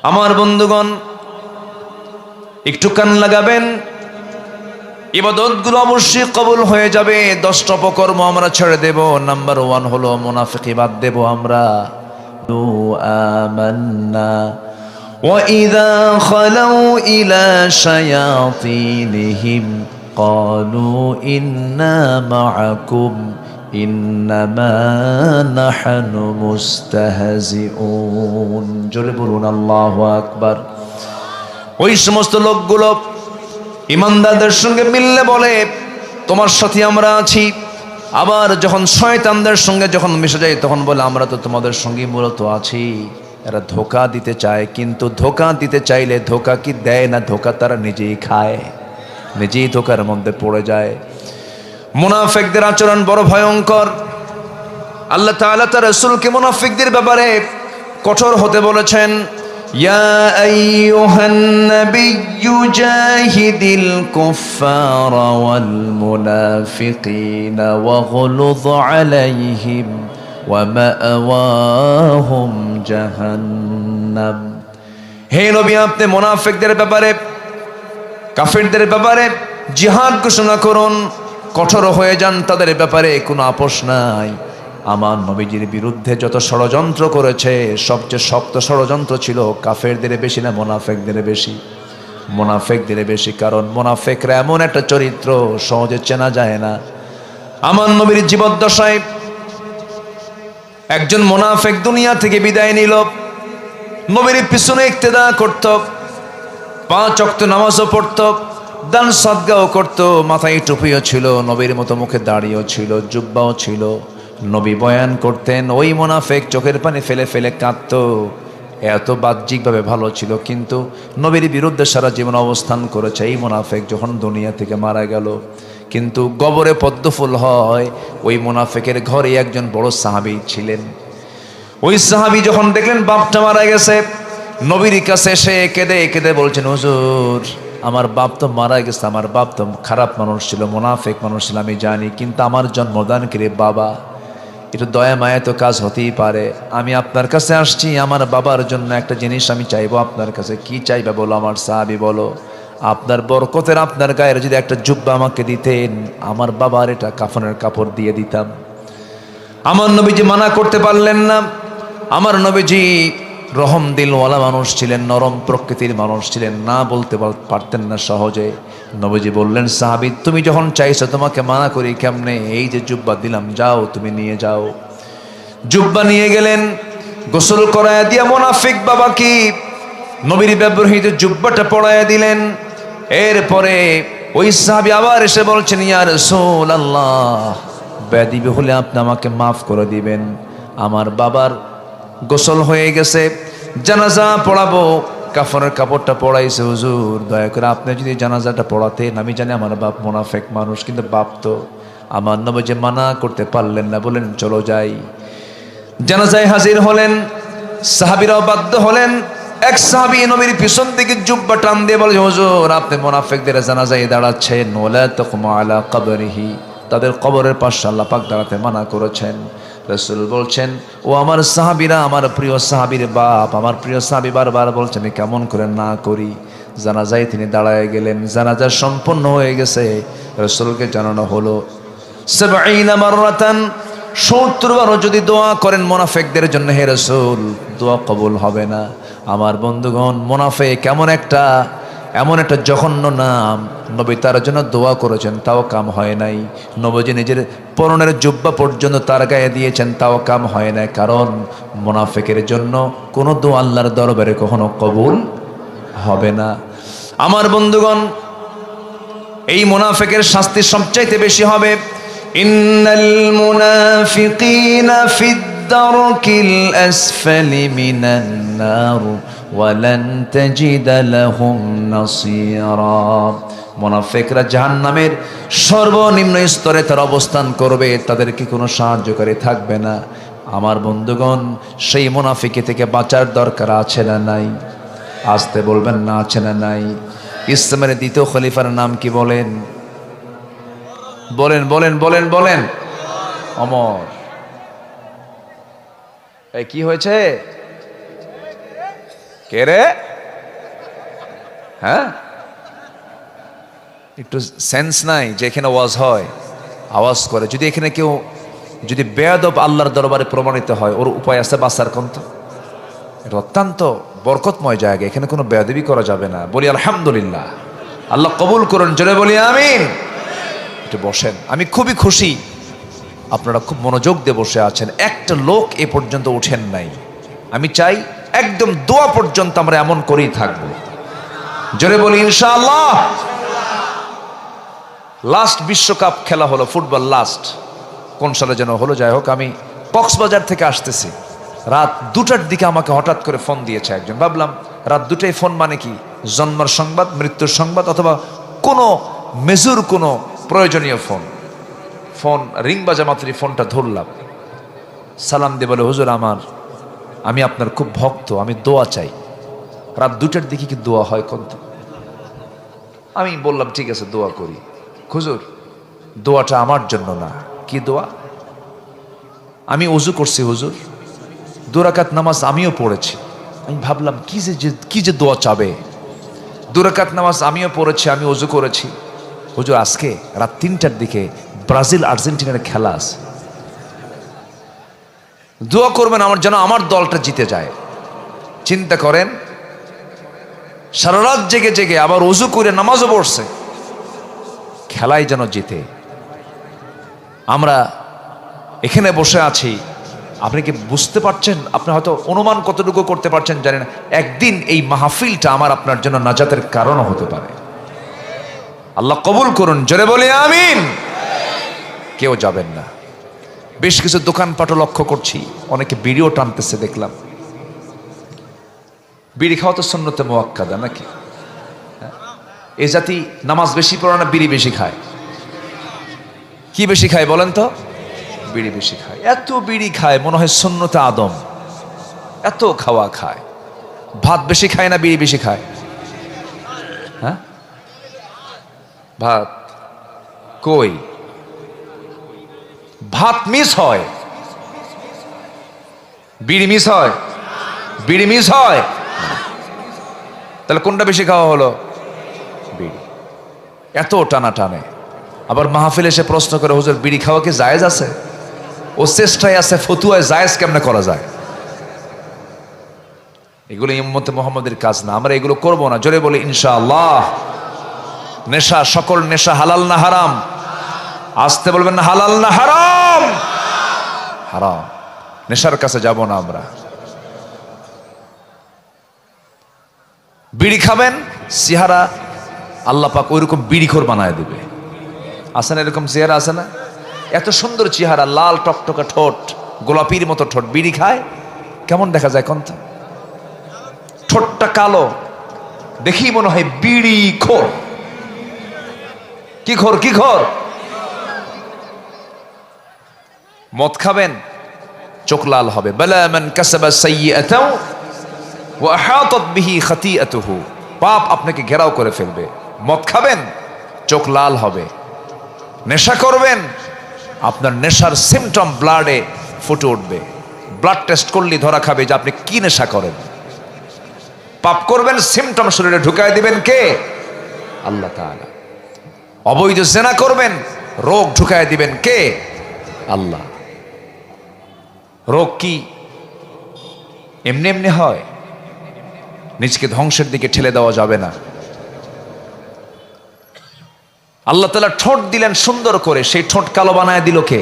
আমার বন্ধুগণ, একটু কান লাগাবেন, ইবাদতগুলো অবশ্যই কবুল হয়ে যাবে। 10টা অপকর্ম আমরা ছেড়ে দেব। নাম্বার 1 হলো মুনাফিকি বাদ দেব আমরা। আমান্না وَإِذَا خَلَوْا إِلَى شَيَاطِينِهِمْ قَالُوا إِنَّا مَعَكُمْ إِنَّمَا نَحْنُ مُسْتَهْزِئُونَ। জোরে বলুন আল্লাহু আকবার। ওই সমস্ত লোকগুলো ইমানদারদের সঙ্গে মিললে বলে তোমার সাথে আমরা আছি, আবার যখন শয়তানদের সঙ্গে যখন মিশে যায় তখন বলে আমরা তো তোমাদের সঙ্গে মূলত আছি। এরা ধোঁকা দিতে চায়, কিন্তু ধোঁকা দিতে চাইলে ধোঁকা কি দেয় না, ধোঁকা তারা নিজেই খায়, নিজেই ধোঁকার মধ্যে পড়ে যায়। মুনাফিকদের আচরণ বড় ভয়ঙ্কর। আল্লাহ তাআলা তার রাসূলকে মুনাফিকদের ব্যাপারে কঠোর হতে বলেছেন। ইয়া আইয়ুহান নাবিয়্যু জাহিদিল কুফফারা ওয়াল মুনাফিকিনা ওয়াগলুয আলাইহিম ওয়া মাআওয়াহুম জাহান্নাম। হে নবী, আপনি মুনাফিকদের ব্যাপারে, কাফিরদের ব্যাপারে জিহাদ ঘোষণা করুন, কঠোর হয়ে যান তাদের ব্যাপারে, কোনো আপোষ নাই। আমার নবীজির বিরুদ্ধে যত ষড়যন্ত্র করেছে, সবচেয়ে শক্ত ষড়যন্ত্র ছিল কাফেরদের বেশি না মুনাফিকদের বেশি? মুনাফিকদের বেশি। কারণ মুনাফিকরা এমন একটা চরিত্র, সহজে চেনা যায় না। আমার নবীর জীবদ্দশায় একজন মুনাফিক দুনিয়া থেকে বিদায় নিল। নবীর পিছনে ইক্তেদা করত, 5 ওয়াক্ত নামাজও পড়ত, দান সদকাও করত, মাথায় টুপিও ছিল, নবীর মতো মুখে দাড়িও ছিল, জুব্বাও ছিল। নবী বয়ান করতেন, ওই মুনাফিক চোখের পানি ফেলে ফেলে কাঁদত। এত বাহ্যিকভাবে ভালো ছিল, কিন্তু নবীর বিরুদ্ধে সারা জীবন অবস্থান করেছে। এই মুনাফিক যখন দুনিয়া থেকে মারা গেল, কিন্তু কবরে পদ্মফুল হয়, ওই মুনাফিকের ঘরে একজন বড় সাহাবী ছিলেন। ওই সাহাবী যখন দেখলেন বাপটা মারা গেছে, নবীর কাছে এসে কেঁদে কেঁদে বলছেন, হুজুর আমার বাপ তো মারা গেছে, আমার বাপ তো খারাপ মানুষ ছিল, মুনাফিক মানুষ ছিল, আমি জানি, কিন্তু আমার জন্মদানকারী বাবা, একটু দয়া মায়া তো কাজ হতেই পারে। আমি আপনার কাছে আসছি, আমার বাবার জন্য একটা জিনিস আমি চাইবো আপনার কাছে। কি চাইবে বলো? আমার সাহাবী বলো, আপনার বরকতের, আপনার গায়ের যদি একটা জুব্বা আমাকে দিতেন, আমার বাবার এটা কাফনের কাপড় দিয়ে দিতাম। আমার নবীজি মানা করতে পারলেন না। আমার নবীজি রহম দিলওয়ালা মানুষ ছিলেন, নরম প্রকৃতির মানুষ ছিলেন, না বলতে পারতেন না সহজে। নবীজি বললেন, সাহাবী তুমি যখন চাইছো তোমাকে মানা করি কেমনে? এই যে জুব্বা দিলাম, যাও তুমি নিয়ে যাও। জুব্বা নিয়ে গেলেন, গোসল করায় দিয়া মুনাফিক বাবা কি নবীর ব্যবহৃত জুব্বাটা পরায় দিলেন। এরপরে ওই সাহাবী আবার এসে বলছেন, ইয়া রাসূলুল্লাহ, বেয়াদবি হলে আপনি আমাকে মাফ করে দিবেন, আমার বাবার গোসল হয়ে গেছে, জানাজা পড়াবো, কাফনের কাপড়টা পড়াইছে, হুজুর দয়া করে আপনি যদি জানাজাটা পড়াতেন, আমি জানি আমার বাপ মুনাফিক মানুষ, কিন্তু বাপ তো। আমার নবীজি মানা করতে পারলেন না, বলেন চলো যাই। জানাজায় হাজির হলেন, সাহাবীরাও বাধ্য হলেন। এক সাহাবী নবীর পিছন থেকে জুব্বা টান দিয়ে বলে, হুজুর আপনি মুনাফিকদের জানাজায় দাঁড়াচ্ছেন, ওয়ালা তাকুমু আলা কবরিহি, তাদের কবরের পাশে আল্লাহ পাক দাঁড়াতে মানা করেছেন। রাসূল বলছেন, ও আমার সাহাবীরা, আমার প্রিয় সাহাবীর বাপ, আমার প্রিয় সাহাবী বারবার বলছেন আমি কেমন করে না করি। জানাজায় তিনি দাঁড়ায় গেলেন, জানাজা সম্পন্ন হয়ে গেছে। রাসূলকে জানানো হলো 70 মাররাতান, 70 বারও যদি দোয়া করেন মুনাফিকদের জন্য, হে রাসূল দোয়া কবুল হবে না। আমার বন্ধুগণ, মুনাফিক এমন একটা জঘন্য নাম, নবী তার জন্য দোয়া করেছেন, তাও কাম হয় নাই। নবীজি নিজের পরনের জুব্বা পর্যন্ত তার গায়ে দিয়েছেন, তাও কাম হয় নাই। কারণ মুনাফিকের জন্য কোনো দোয়া আল্লাহর দরবারে কখনো কবুল হবে না। আমার বন্ধুগণ, এই মুনাফিকের শাস্তি সবচাইতে বেশি হবে। ইন্নাল মুনাফিকিনা ফিদ দারকিল আসফালি মিনান নার ওয়ালান তাজিদ লাহুম নাসীরা। মুনাফিকরা জাহান্নামের সর্বনিম্ন স্তরে তার অবস্থান করবে, তাদেরকে কোনো সাহায্যকারী থাকবে না। আমার বন্ধুগণ, সেই মুনাফিকি থেকে বাঁচার দরকার আছে না নাই? আসতে বলবেন না, আছে না নাই? ইসলামের দ্বিতীয় খলিফার নাম কি বলেন? বলেন বলেন বলেন বলেন। ওমর। এই কি হয়েছে? কে রে? হ্যাঁ, একটু সেন্স নাই যে এখানে ওয়াজ হয়, আওয়াজ করে। যদি এখানে কেউ যদি বেয়াদব আল্লাহর দরবারে প্রমাণিত হয়, ওর উপায় আছে বাঁচার? কোন তো, এটা অত্যন্ত বরকতময় জায়গা, এখানে কোনো বেয়াদবি করা যাবে না। বলি আলহামদুলিল্লাহ, আল্লাহ কবুল করুন, জোরে বলি আমিন। একটু বসেন, আমি খুবই খুশি আপনারা খুব মনোযোগ দিয়ে বসে আছেন। একটা লোক এ পর্যন্ত উঠেন নাই। আমি চাই একদম দোয়া পর্যন্ত আমরা এমন করেই থাকবো। জোরে বলি ইনশাআল্লাহ। লাস্ট বিশ্বকাপ খেলা হলো, ফুটবল লাস্ট কোন সালে যেন হলো, যাই হোক, আমি কক্সবাজার থেকে আসতেছি, রাত 2টার দিকে আমাকে হঠাৎ করে ফোন দিয়েছে একজন। ভাবলাম রাত 2টায় ফোন মানে কি, জন্মের সংবাদ, মৃত্যুর সংবাদ, অথবা কোনো মেজর কোনো প্রয়োজনীয় ফোন। ফোন রিং বাজা মাত্রই ফোনটা ধরলাম, সালাম দিয়ে বলে, হুজুর আমি আপনার খুব ভক্ত, আমি দোয়া চাই। রাত 2টার দিকে কি দোয়া হয় কোন? আমি বললাম ঠিক আছে দোয়া করি। হুজুর দোয়াটা আমার জন্য না। কি দোয়া? আমি ওযু করছি হুজুর, 2 রাকাত নামাজ আমিও পড়েছি। আমি ভাবলাম কি যে দোয়া চাবে। 2 রাকাত নামাজ আমিও পড়েছি, আমি ওযু করেছি। হুজুর আজকে রাত 3টার দিকে ব্রাজিল আর্জেন্টিনার খেলা আছে, দোয়া করবেন আমার যেন আমার দলটা জিতে যায়। চিন্তা করেন, সারা রাত জেগে জেগে আবার ওযু করে নামাজও পড়ছে, খেলাই যেন জিতে। আমরা এখানে বসে আছি, আপনি কি বুঝতে পারছেন? আপনি হয়তো অনুমান কতটুকু করতে পারছেন জানেন, একদিন এই মাহফিলটা আমার আপনার জন্য নাজাতের কারণও হতে পারে। আল্লাহ কবুল করুন, জোরে বলি আমিন। কেউ যাবেন না। বেশ কিছু দোকানপাটও লক্ষ্য করছি, অনেকে বিড়িও টানতেছে দেখলাম। বিড়ি খাওয়া তো সুন্নতে মুআক্কাদা নাকি? এই জাতি নামাজ বেশি পড়ে না বিড়ি বেশি খায়? কি বেশি খায় বলেন তো? বিড়ি বেশি খায়। এত বিড়ি খায় মনে হয় সুন্নতে আদম, এত খাওয়া খায়। ভাত বেশি খায় না বিড়ি বেশি খায়? হ্যাঁ, ভাত কই? ভাত মিস হয়, বিড়ি মিস হয়? বিড়ি মিস হয়? তাহলে কোনটা বেশি খাওয়া হলো? বিড়ি। এত টানা টানে। আবার মাহফিল এসে প্রশ্ন করে, হুজুর বিড়ি খাওয়া কি জায়েজ আছে? ও চেষ্টায় আছে ফতুয়ায় জায়েজ কেমনে করা যায়। এগুলো উম্মতে মুহাম্মাদের কাজ না, আমরা এগুলো করব না। জোরে বলি ইনশাআল্লাহ। নেশা, সকল নেশা হালাল না হারাম? আসতে বলবেন না, হালাল না হারাম? হারাম। নেশার কাছে যাব না আমরা। বিড়ি খাবেন, চেহারা আল্লাহ পাক ওইরকম বিড়িখোর বানায় দেবে। আছে না এরকম চেহারা? আছে না? এত সুন্দর চেহারা, লাল টকটকা ঠোঁট, গোলাপির মতো ঠোঁট, বিড়ি খায় কেমন দেখা যায় কোন? ঠোঁটটা কালো, দেখি মনে হয় বিড়ি খোর। কি খোর? কি খোর? মদ খাবেন, চোখ লাল হবে। বালা মান কাসাবা সাইয়্যাতাও ওয়া আহাতাত বিহি খাতিআতুহু, পাপ আপনাকে ঘেরাও করে ফেলবে। মদ খাবেন, চোখ লাল হবে। নেশা করবেন, আপনার নেশার সিমটম ব্লাডে ফুটে উঠবে। ব্লাড টেস্ট করলে ধরা খাবে যে আপনি কি নেশা করেন। পাপ করবেন, সিমটম শরীরে ঢুকায় দিবেন কে? আল্লাহ তাআলা। অবৈধ জিনা করবেন, রোগ ঢুকায় দিবেন কে? আল্লাহ। রোগ কি এমনি এমনি হয়? নিজকে ধ্বংসের দিকে ঠেলে দেওয়া যাবে না। আল্লাহ তাআলা ঠোঁট দিলেন সুন্দর করে, সেই ঠোঁট কালো বানায় দিল কে?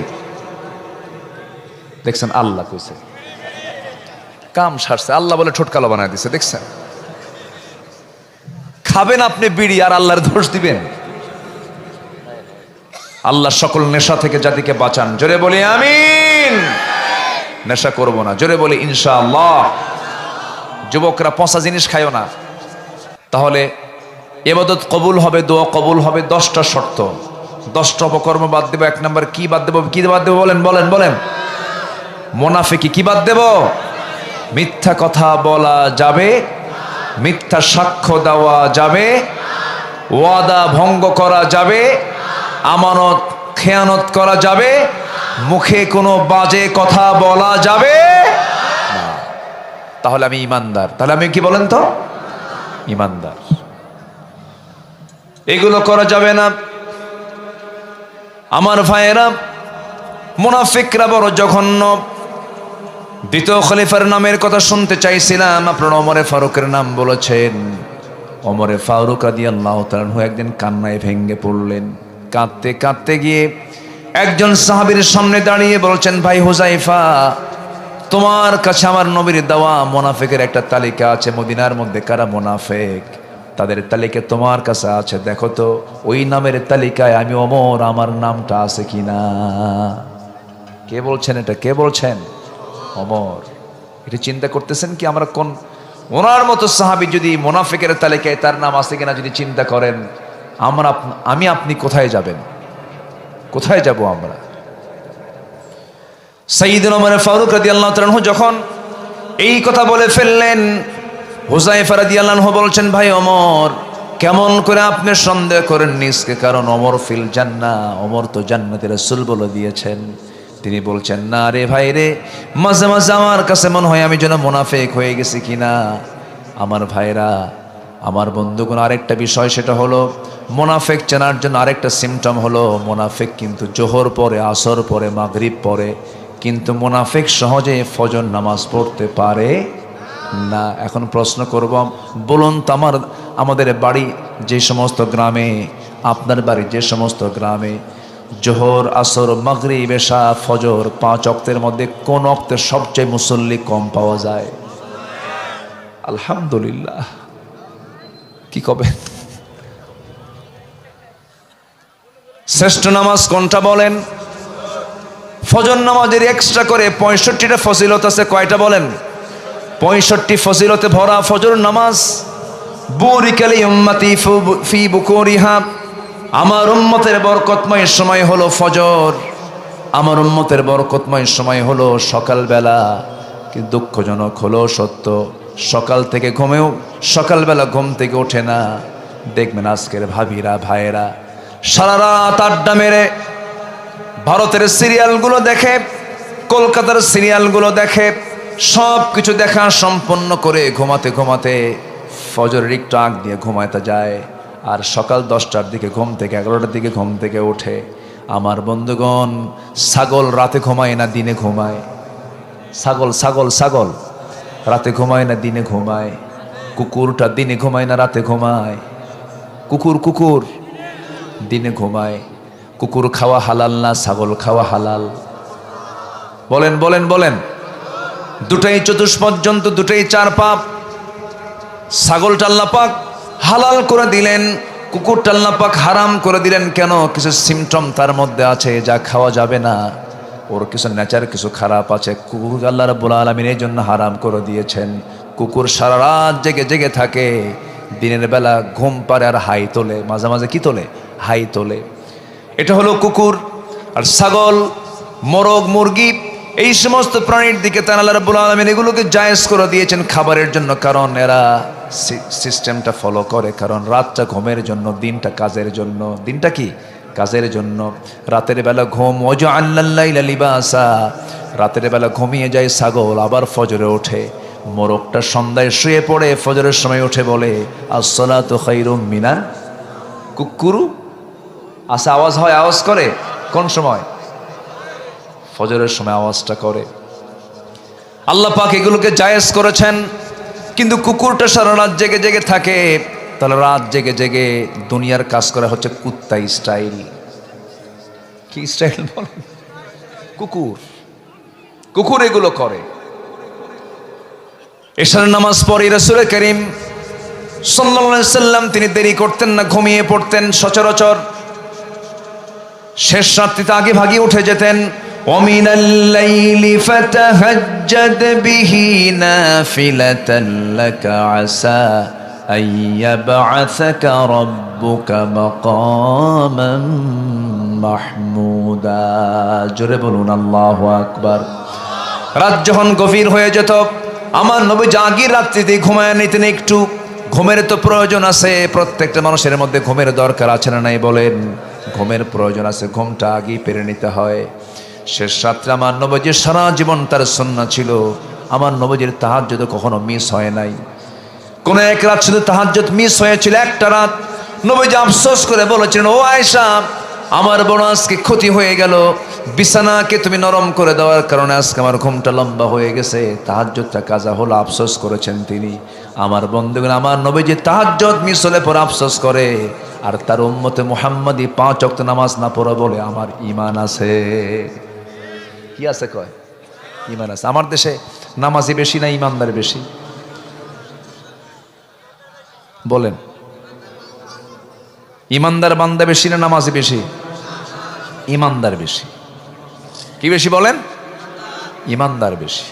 দেখছেন? আল্লাহ কইছে, কাম সারছে। আল্লাহ বলে ঠোঁট কালো বানায় দিছে, দেখছেন? খাবেন আপনি বিড়ি আর আল্লাহর দোষ দিবেন? আল্লাহ সকল নেশা থেকে জাতিকে বাঁচান। জোরে বলি আমিন। নেশা করব না, জোরে বলি ইনশাআল্লাহ। যুবকরা পচা জিনিস খায়ও না, তাহলে ইবাদত কবুল হবে, দোয়া কবুল হবে। 10টা শর্ত, 10টা অপকর্ম বাদ দেব। 1 নাম্বার কি বাদ দেব? কি বাদ দেব বলেন? বলেন বলেন। মুনাফিকি। কি বাদ দেব? মিথ্যা কথা বলা যাবে, মিথ্যা সাক্ষ্য দেওয়া যাবে, ওয়াদা ভঙ্গ করা যাবে, আমানত খেয়ানত করা যাবে, মুখে কোনো বাজে কথা বলা যাবে না। তাহলে আমি ইমানদার। তাহলে আমি কি বলেন তো? ইমানদার। এগুলো করা যাবে না আমার ভাইয়েরা। মুনাফিকরা বড় জঘন্য। দ্বিতীয় খলিফার নামের কথা শুনতে চাইছিলাম, আপনারা ওমরে ফারুকের নাম বলেছেন। ওমরে ফারুক রাদিয়াল্লাহু তাআলা আনহু একদিন কান্নায় ভেঙে পড়লেন। কাঁদতে কাঁদতে গিয়ে একজন সাহাবীর সামনে দাঁড়িয়ে বলছেন, ভাই হুযায়ফা, তোমার কাছে আমার নবীর দেওয়া মুনাফিকের একটা তালিকা আছে, মদিনার মধ্যে কারা মুনাফিক তাদের তালিকা তোমার কাছে আছে, দেখো তো ওই নামের তালিকায় আমি ওমর আমার নামটা আছে কিনা। কে বলছেন এটা? কে বলছেন? ওমর। এটা চিন্তা করতেছেন কি আমরা কোন ওনার মতো সাহাবী যদি মুনাফিকের তালিকায় তার নাম আছে কিনা যদি চিন্তা করেন, আমি আপনি কোথায় যাবেন? কোথায় যাব আমরা? সাইয়্যিদুনা ওমর ফারুক রাদিয়াল্লাহু তাআলা আনহু যখন এই কথা বলে ফেললেন, হুযায়ফা রাদিয়াল্লাহু আনহু বলছেন, ভাই ওমর, কেমন করে আপনি সন্দেহ করেন নিজকে? কারণ ওমর ফিল জান্নাহ, ওমর তো জান্নাতের রাসূল বলে দিয়েছেন। তিনি বলছেন, না রে ভাই রে, মাঝে মাঝে আমার কাছে মনে হয় আমি যেন মুনাফিক হয়ে গেছি কিনা। আমার ভাইরা, আমার বন্ধুগণ, আরেকটা বিষয় সেটা হলো মুনাফিক চেনার জন্য আরেকটা সিমটম হলো মুনাফিক কিন্তু জোহর পরে, আসর পরে, মাগরিব পরে, কিন্তু মুনাফিক সহজে ফজর নামাজ পড়তে পারে না। এখন প্রশ্ন করব, বলুন তো আমাদের বাড়ি যে সমস্ত গ্রামে, আপনার বাড়ি যে সমস্ত গ্রামে জোহর, আসর, মাগরিব, এশা, ফজর 5 ওয়াক্তের মধ্যে কোন ওয়াক্তে সবচেয়ে মুসল্লি কম পাওয়া যায়? আলহামদুলিল্লাহ। কি কবে? শ্রেষ্ঠ নামাজ কোনটা বলেন? ফজর নামাজের এক্সট্রা করে 65টা ফজিলত আছে। কয়টা বলেন? 65 ফজিলতে ভরা ফজর নামাজ। বুরিকা লি উম্মতি ফি বুকুরিহা, আমার উম্মতের বরকতময় সময় হলো ফজর, আমার উম্মতের বরকতময় সময় হলো সকালবেলা। কিন্তু দুঃখজনক হলো সত্য, সকালবেলা ঘুম থেকে ওঠে না। দেখবেন আজকের ভাবিরা, ভাইয়েরা সারা রাত আড্ডা মেরে ভারতের সিরিয়ালগুলো দেখে, কলকাতার সিরিয়ালগুলো দেখে, সব কিছু দেখা সম্পন্ন করে ঘুমাতে ঘুমাতে ফজরের একটু আগ দিয়ে ঘুমাতে যায়। আর সকাল 10টার দিকে ঘুম থেকে, 11টার দিকে ঘুম থেকে ওঠে। আমার বন্ধুগণ, ছাগল রাতে ঘুমায় না দিনে ঘুমায়? ছাগল রাতে ঘুমায় না দিনে ঘুমায়? কুকুরটা দিনে ঘুমায় না রাতে ঘুমায়? কুকুর দিনে ঘুমায়। কুকুর খাওয়া হালাল না ছাগল খাওয়া হালাল? বলেন। দুটাই চতুষ্পর্যন্ত, দুটাই 4 পাপ। ছাগলটা আল্লাহ পাক হালাল করে দিলেন, কুকুরটা আল্লাহ পাক হারাম করে দিলেন। কেন? কিছু সিমটম তার মধ্যে আছে যা খাওয়া যাবে না, ওর কিছু নেচার কিছু খারাপ আছে। কুকুর আল্লাহ রাব্বুল আলামিন এই জন্য হারাম করে দিয়েছেন। কুকুর সারা রাত জেগে থাকে, দিনের বেলা ঘুম পারে আর হাই তোলে, মাঝে মাঝে কি তোলে? হাই তোলে। এটা হলো কুকুর। আর ছাগল, মোরগ, মুরগি, এই সমস্ত প্রাণীর দিকে তাআলা আল্লাহ রাব্বুল আলামিন এগুলোকে জায়েজ করে দিয়েছেন খাবারের জন্য। কারণ এরা সিস্টেমটা ফলো করে, কারণ রাতটা ঘুমের জন্য, দিনটা কাজের জন্য। দিনটা কি? কাজের জন্য। রাতের বেলা ঘুম, ওয়াজআলনাল লাইলা লিবাসা, রাতের বেলা ঘুমিয়ে যায় ছাগল, আবার ফজরে ওঠে। মোরগটা সন্ধ্যায় শুয়ে পড়ে, ফজরের সময় উঠে বলে আসসালাতু খায়রুম মিনান। কুকুরু আসা আওয়াজ করে কোন সময়? ফজরের সময় আওয়াজটা করে। আল্লাহ পাক এগুলোকে জায়েজ করেছেন। কিন্তু কুকুরটা সারা রাত জেগে থাকে, তাহলে রাত জেগে দুনিয়ার কাজ করা হচ্ছে কুত্তা স্টাইল। কি স্টাইল বলেন? কুকুর এগুলো করে। এশার নামাজ পড়ে রাসূল করিম সাল্লাল্লাহু আলাইহি সাল্লাম তিনি দেরি করতেন না, ঘুমিয়ে পড়তেন সচরাচর। শেষ রাত্রিতে আগে ভাগে উঠে যেতেন। وَمِنَ اللَّيْلِ فَتَهَجَّدْ بِهِ نَافِلَةً لَكَ عَسَى أَن يَبْعَثَكَ رَبُّكَ مَقَامًا মাহমুদা। জোরে বলুন আল্লাহু আকবার। রাত যখন গভীর হয়ে যেত, আমার নবী জাগির রাত্রিতে ঘুমায় নিতেন একটু। ঘুমের তো প্রয়োজন আছে, প্রত্যেকটা মানুষের মধ্যে ঘুমের দরকার আছে না নাই বলেন? ঘুমের প্রয়োজন আছে, ঘুমটা আগেই পেরে নিতে হয়। শেষ রাত্রে আমার নবীজি সারা জীবন তার সুন্নাহ ছিল আমার নবীজির তাহাজ্জুদ কখনো মিস হয় নাই। কোন এক রাত শুধু তাহাজ্জুদ মিস হয়েছিল, একটা রাত। নবীজি আফসোস করে বলেছিলেন, ও আয়েশা, আমার বড় আজকে ক্ষতি হয়ে গেল, বিছানাকে তুমি নরম করে দেওয়ার কারণে আজকে আমার ঘুমটা লম্বা হয়ে গেছে, তাহাজ্জুদটা কাজা হলো। আফসোস করেছেন তিনি। আমার বন্ধুগণ, আমার নবীজি তাহাজ্জুদ মিস হলে পরে আফসোস করে, আর তার উম্মতে মুহাম্মাদি 5 ওয়াক্ত নামাজ না পড়ে বলে আমার ঈমান আছে। কি আছে কয়? ঈমান আছে। আমার দেশে নামাজি বেশি না ঈমানদার বেশি? বলেন, ঈমানদার বান্দা বেশি না নামাজি বেশি? ঈমানদার বেশি। কি বেশি বলেন? ঈমানদার বেশি।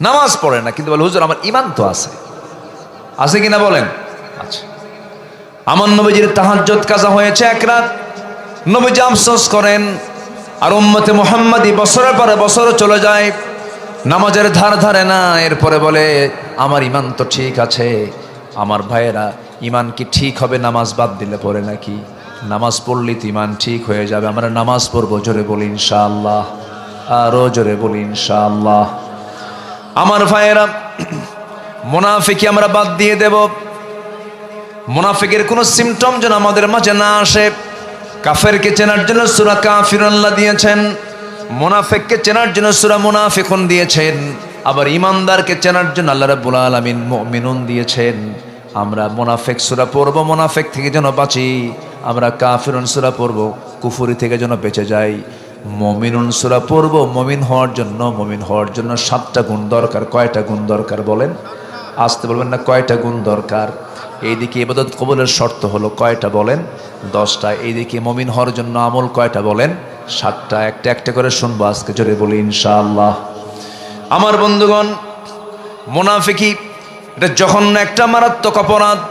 নামাজ পড়ে না কিন্তু বলে, হুজুর আমার ঈমান তো আছে। আছে কিনা বলেন? আচ্ছা। আমার নবীজির তাহাজ্জুদ কাজা হয়েছে এক রাত। নবীজি আফসোস করেন, আর উম্মতে মুহাম্মাদি বছরের পরে বছর চলে যায়, নামাজের ধার ধারে না। এরপরে বলে, আমার ঈমান তো ঠিক আছে। আমার ভাইয়েরা, ঈমান কি ঠিক হবে নামাজ বাদ দিলে পরে নাকি? নামাজ পড়লে তো ঈমান ঠিক হয়ে যাবে। আমরা নামাজ পড়বো, জোরে বলি ইনশাআল্লাহ, আরো জোরে বলি ইনশাআল্লাহ। আমার ভাইয়েরা, মুনাফিকি আমরা বাদ দিয়ে দেব। মুনাফিকের কোনো সিমটম যেন আমাদের মাঝে না আসে। কাফেরকে চেনার জন্য সূরা কাফিরুন আল্লাহ দিয়েছেন, মুনাফিককে চেনার জন্য সূরা মুনাফিকুন দিয়েছেন, আবার ঈমানদারকে চেনার জন্য আল্লাহ রাব্বুল আলামিন মুমিনুন দিয়েছেন। আমরা মুনাফিক সূরা পড়ব, মুনাফিক থেকে যেন বাঁচি। আমরা কাফিরুন সূরা পড়ব, কুফরি থেকে যেন বেঁচে যাই। মুমিনুন সূরা পড়ব, মুমিন হওয়ার জন্য 7টা গুণ দরকার। কয়টা গুণ দরকার বলেন? আসতে বলবেন না, কয়টা গুণ দরকার? এইদিকে ইবাদত কবুলের শর্ত হলো কয়টা বলেন? 10টা। এইদিকে মুমিন হওয়ার জন্য আমল কয়টা বলেন? 7টা। একটা একটা করে শুনবো আজকে, জোরে বলি ইনশাআল্লাহ। আমার বন্ধুগণ, মুনাফিকি এটা জঘন্য একটা মারাত্মক অপরাধ।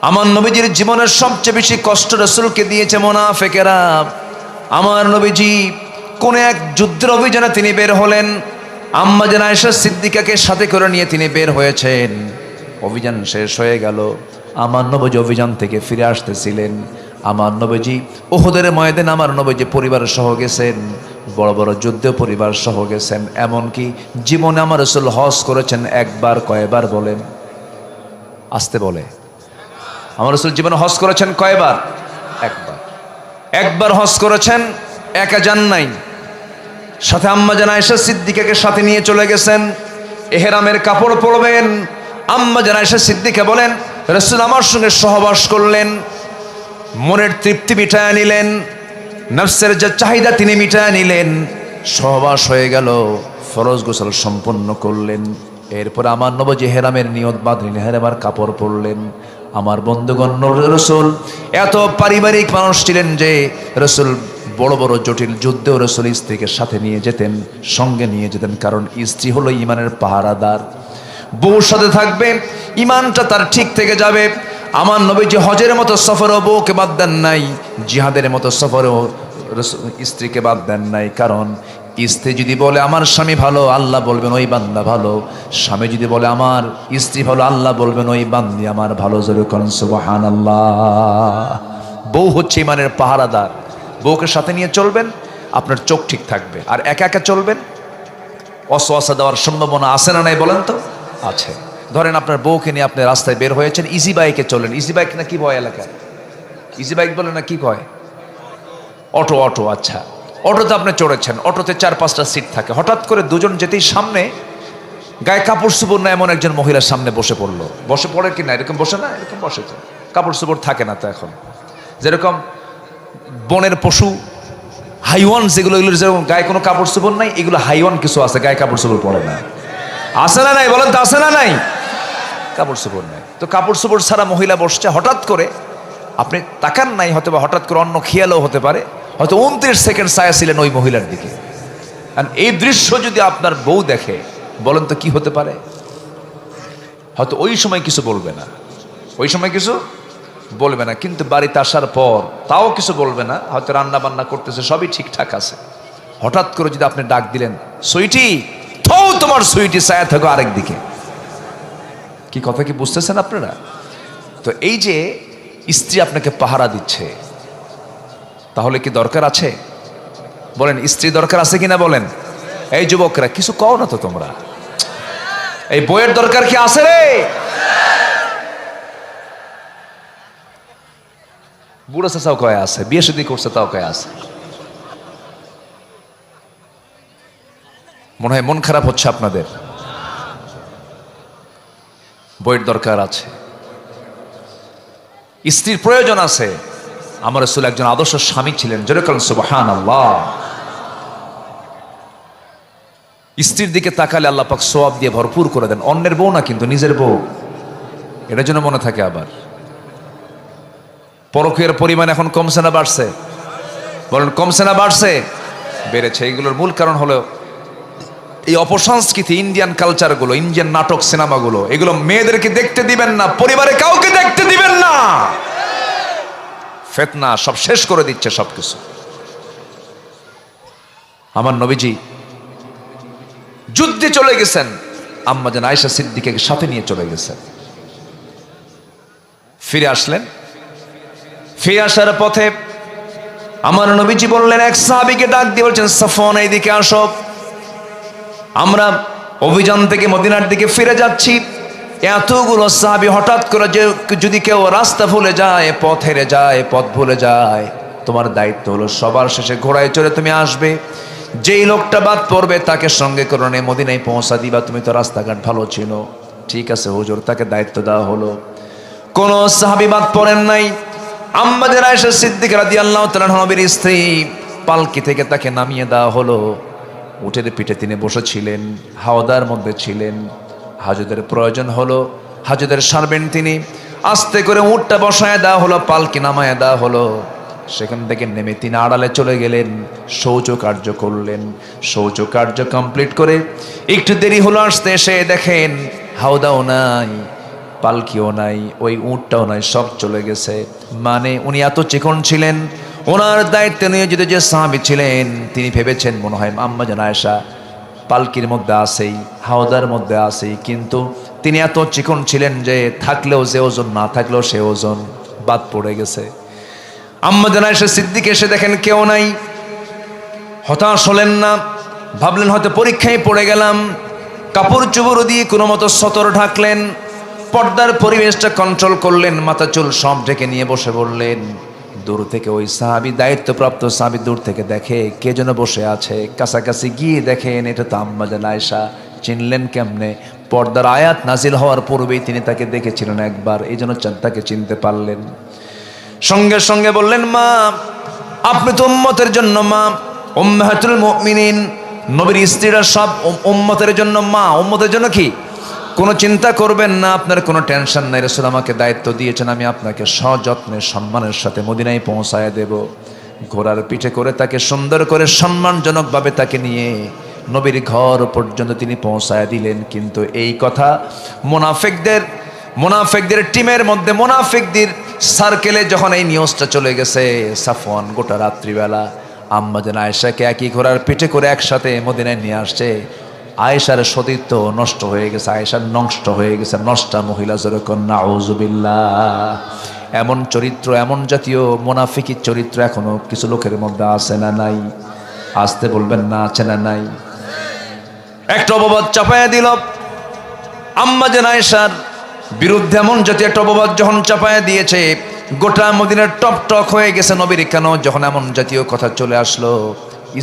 আমার নবীজির জীবনের সবচেয়ে বেশি কষ্ট রাসূলকে দিয়েছে মুনাফিকেরা। আমার নবীজি কোন এক যুদ্ধের অভিযানে তিনি বের হলেন, আম্মা জান আয়েশা সিদ্দিকাকে সাথে করে নিয়ে তিনি বের হয়েছেন। অভিযান শেষ হয়ে গেল, আমার নবীজি অভিযান থেকে ফিরে আসতেছিলেন। আমার নবীজি উহুদের ময়দানে আমার নবীজি পরিবার সহ গেছেন, বড় বড় যুদ্ধে পরিবার সহ গেছেন। এমনকি জীবনে আমার রাসূল হজ করেছেন একবার। কয়বার বলেন? আসতে বলে। আমার রাসূল জীবনে হজ করেছেন কয়বার? একবার। একবার হজ করেছেন, একা যান নাই, সাথে আম্মা জান আয়েশা সিদ্দিকাকে সাথে নিয়ে চলে গেছেন। ইহরামের কাপড় পরবেন, আম্মা জান আয়েশা সিদ্দিকা বলেন, রাসূল আমার সঙ্গে সহবাস করলেন, মনের তৃপ্তি মিটায় নিলেন, নফসের যে চাহিদা তিনি মিটায় নিলেন। সহবাস হয়ে গেল, ফরজ গোসল সম্পন্ন করলেন। এরপর আমার নবীজি ইহরামের নিয়ত বাঁধলেন, ইহরামের কাপড় পরলেন। আমার বন্ধুগণ, রাসূল এত পারিবারিক মানুষ ছিলেন যে রাসূল বড় বড় জটিল যুদ্ধেও রাসূল স্ত্রীকে সাথে নিয়ে যেতেন, সঙ্গে নিয়ে যেতেন। কারণ স্ত্রী হলো ঈমানের পাহারাদার। বউর সাথে থাকবে, ঈমানটা তার ঠিক থেকে যাবে। আমার নবীজি হজের মতো সফরেও বউকে বাদ দেন নাই, জিহাদের মতো সফরেও স্ত্রীকে বাদ দেন নাই। কারণ স্ত্রী যদি বলে আমার স্বামী ভালো, আল্লাহ বলবেন ওই বান্দা ভালো। স্বামী যদি বলে আমার স্ত্রী ভালো, আল্লাহ বলবেন ওই বান্দি আমার ভালো। জোরে কোন সুবহানাল্লাহ। বউ হচ্ছে ঈমানের পাহারাদার। বউকে সাথে নিয়ে চলবেন, আপনার চোখ ঠিক থাকবে। আর একা একা চলবেন, অসওয়াসা দেওয়ার সম্ভাবনা আছে না নাই বলেন তো? আছে। ধরেন আপনার বউকে নিয়ে আপনি রাস্তায় বের হয়েছেন, ইজি বাইকে চলেন। ইজি বাইক না কি বয় এলাকায়? ইজি বাইক বলে না কি কয়? অটো। অটো, আচ্ছা। অটোতে আপনি চড়েছেন, অটোতে 4-5টা সিট থাকে। হঠাৎ করে দুজন যেতেই সামনে গায়ে কাপড় চোপড় না এমন একজন মহিলার সামনে বসে পড়লো। বসে পড়ে কি না? এরকম বসে না? এরকম বসে তো। কাপড় চোপড় থাকে না তো এখন। যেরকম বনের পশু, হাইওয়ান যেগুলো, এগুলো যেরকম গায়ে কোনো কাপড় চোপড় নাই, এগুলো হাইওয়ান কিছু আছে গায়ে কাপড় চোপড় পরে না। আছে না নাই বলেন তো? আছে না নাই? কাপড় চোপড় নাই। তো কাপড় চোপড় ছাড়া মহিলা বসছে। হঠাৎ করে আপনি তাকান নাই, হয়তো বা হঠাৎ করে অন্য খেয়ালও হতে পারে, হয়তো 29 সেকেন্ড ছায়া ছিলেন ওই মহিলার দিকে। আর এই দৃশ্য যদি আপনার বউ দেখে, বলেন তো কি হতে পারে? হয়তো ওই সময় কিছু বলবে না, ওই সময় কিছু বলবে না, কিন্তু বাড়িতে আসার পর তাও কিছু বলবে না। হয়তো রান্না বান্না করতেছে, সবই ঠিকঠাক আছে। হঠাৎ করে যদি আপনি ডাক দিলেন, সুইটি, থো তোমার সুইটি, ছায়া থাকো আরেক দিকে। কি কথা কি বুঝতেছেন আপনারা? তো এই যে স্ত্রী আপনাকে পাহারা দিচ্ছে, তাহলে কি দরকার আছে? বলেন, স্ত্রী দরকার আছে কিনা বলেন? এই যুবকরা কিছু কও না তো তোমরা, এই বইয়ের দরকার কি আছে রে? বুড়ো চাচাও কয়ে আছে, বিয়ে শাদী করছে তাও কয়ে আছে। মনে হয় মন খারাপ হচ্ছে আপনাদের। বইয়ের দরকার আছে, স্ত্রীর প্রয়োজন আছে। আমার রাসূল একজন আদর্শ স্বামী ছিলেন, যেরকম সুবহানাল্লাহ। স্ত্রীর দিকে তাকালে আল্লাহ পাক সওয়াব দিয়ে ভরপুর করে দেন। অন্যের বউ না, কিন্তু নিজের বউ, এটার জন্য মনে থাকে। আবার পরকীয়ার পরিমাণ এখন কমছে না বাড়ছে? বলেন কমছে না বাড়ছে? বেড়েছে। এইগুলোর মূল কারণ হলো এই অপসংস্কৃতি, ইন্ডিয়ান কালচারগুলো, ইন্ডিয়ান নাটক সিনেমাগুলো, এগুলো মেয়েদেরকে দেখতে দিবেন না, পরিবারে কাউকে দেখতে দিবেন না। ফিতনা সব শেষ করে দিচ্ছে সবকিছু। আমার নবীজি যুদ্ধে চলে গেছেন, আম্মা জান আয়েশা সিদ্দিকাকে সাথে নিয়ে চলে গেছেন। ফিরে আসলেন, ফিরে আসার পথে আমার নবীজি বললেন, এক সাহাবীকে ডাক দিয়ে বলছেন, সাফওয়ান এইদিকে আসো, আমরা অভিযান থেকে মদিনার দিকে ফিরে যাচ্ছি। এতগুলো সাহাবী হঠাৎ করে যে যদি কেউ রাস্তা ভুলে যায়, পথ হেরে যায়, পথ ভুলে যায়, তোমার দায়িত্ব হলো সবার শেষে ঘোড়ায় চড়ে তুমি আসবে। যেই লোকটা বাদ পড়বে তাকে সঙ্গে করে নিয়ে মদিনায় পৌঁছা দিবা। তুমি তো রাস্তাঘাট ভালো চিনো। ঠিক আছে হুজুর, তাকে দায়িত্ব দেওয়া হলো। কোন সাহাবী বাদ পড়েন নাই। আম্মা জান আয়েশা সিদ্দিকা রাদিয়াল্লাহু তাআলা নবীর স্ত্রী, পালকি থেকে তাকে নামিয়ে দেওয়া হলো। উটের পিঠে তিনি বসেছিলেন, হাওদার মধ্যে ছিলেন। হাজুদের প্রয়োজন হলো, হাজুদের সারবেন তিনি। আস্তে করে উটটা বসায় দেওয়া হলো, পালকি নামায় দেওয়া হলো। সেখান থেকে নেমে তিনি আড়ালে চলে গেলেন, শৌচ কার্য করলেন। শৌচ কার্য কমপ্লিট করে একটু দেরি হলো আসতে, এসে দেখেন হাওদাও নাই, পালকিও নাই, ওই উটটাও নাই, সব চলে গেছে। মানে উনি এত চিকন ছিলেন, ওনার দায়িত্ব নিয়ে যদি যে সাহাবী ছিলেন তিনি ভেবেছেন মনে হয় আম্মা জান আয়েশা পালকির মধ্যে আসেই, হাওদার মধ্যে আসেই, কিন্তু তিনি এত চিকন ছিলেন যে থাকলেও যে ওজন, না থাকলেও সে ওজন, বাদ পড়ে গেছে। আম্মা জান আয়েশা সিদ্দিক এসে দেখেন কেউ নাই। হতাশ হলেন না, ভাবলেন হয়তো পরীক্ষায় পড়ে গেলাম। কাপড় চোপড় দিয়ে কোনো মতো সতর ঢাকলেন, পর্দার পরিবেশটা কন্ট্রোল করলেন, মাথা চুল সব ঢেকে নিয়ে বসে বললেন। দূর থেকে ওই সাহাবী, দায়িত্বপ্রাপ্ত সাহাবী দূর থেকে দেখে কে যেন বসে আছে। কাছাকাছি গিয়ে দেখেন এটা তো আম্মা জান আয়েশা। চিনলেন কেমনে? পর্দার আয়াত নাজিল হওয়ার পূর্বেই তিনি তাকে দেখেছিলেন একবার, এই জন্য তাকে চিনতে পারলেন। সঙ্গে সঙ্গে বললেন, মা আপনি তো উম্মতের জন্য মা, উম্মাহাতুল মুমিনিন, নবীর স্ত্রীরা সব উম্মতের জন্য মা। উম্মতের জন্য কি? কোনো চিন্তা করবেন না, আপনার কোনো টেনশন নাই। রাসূল আমাকে দায়িত্ব দিয়েছেন, আমি আপনাকে সযত্নে সম্মানের সাথে মদিনায় পৌঁছায় দেব। ঘোড়ার পিঠে করে তাকে সুন্দর করে সম্মানজনকভাবে তাকে নিয়ে নবীর ঘর পর্যন্ত তিনি পৌঁছায় দিলেন। কিন্তু এই কথা মুনাফিকদের টিমের মধ্যে, মুনাফিকদের সার্কেলে যখন এই নিউজটা চলে গেছে, সাফওয়ান গোটা রাত্রিবেলা আম্মা জান আয়েশাকে একই ঘোড়ার পিঠে করে একসাথে মদিনায় নিয়ে আসছে। আয়েশার সতীত্ব নষ্ট হয়ে গেছে, আয়েশার নষ্ট হয়ে গেছে, নষ্টা মহিলা যেরকম, নাউজুবিল্লাহ। এমন চরিত্র, এমন জাতীয় মুনাফিকি চরিত্র এখনো কিছু লোকের মধ্যে আছে না নাই? আসতে বলবেন না, আছে না নাই? একটা অপবাদ চাপায়া দিল আম্মা জান আয়েশার বিরুদ্ধে, এমন জাতীয় একটা অপবাদ যখন চাপায়া দিয়েছে, গোটা মদিনার টপ টক হয়ে গেছে। নবীর কেন যখন এমন জাতীয় কথা চলে আসলো,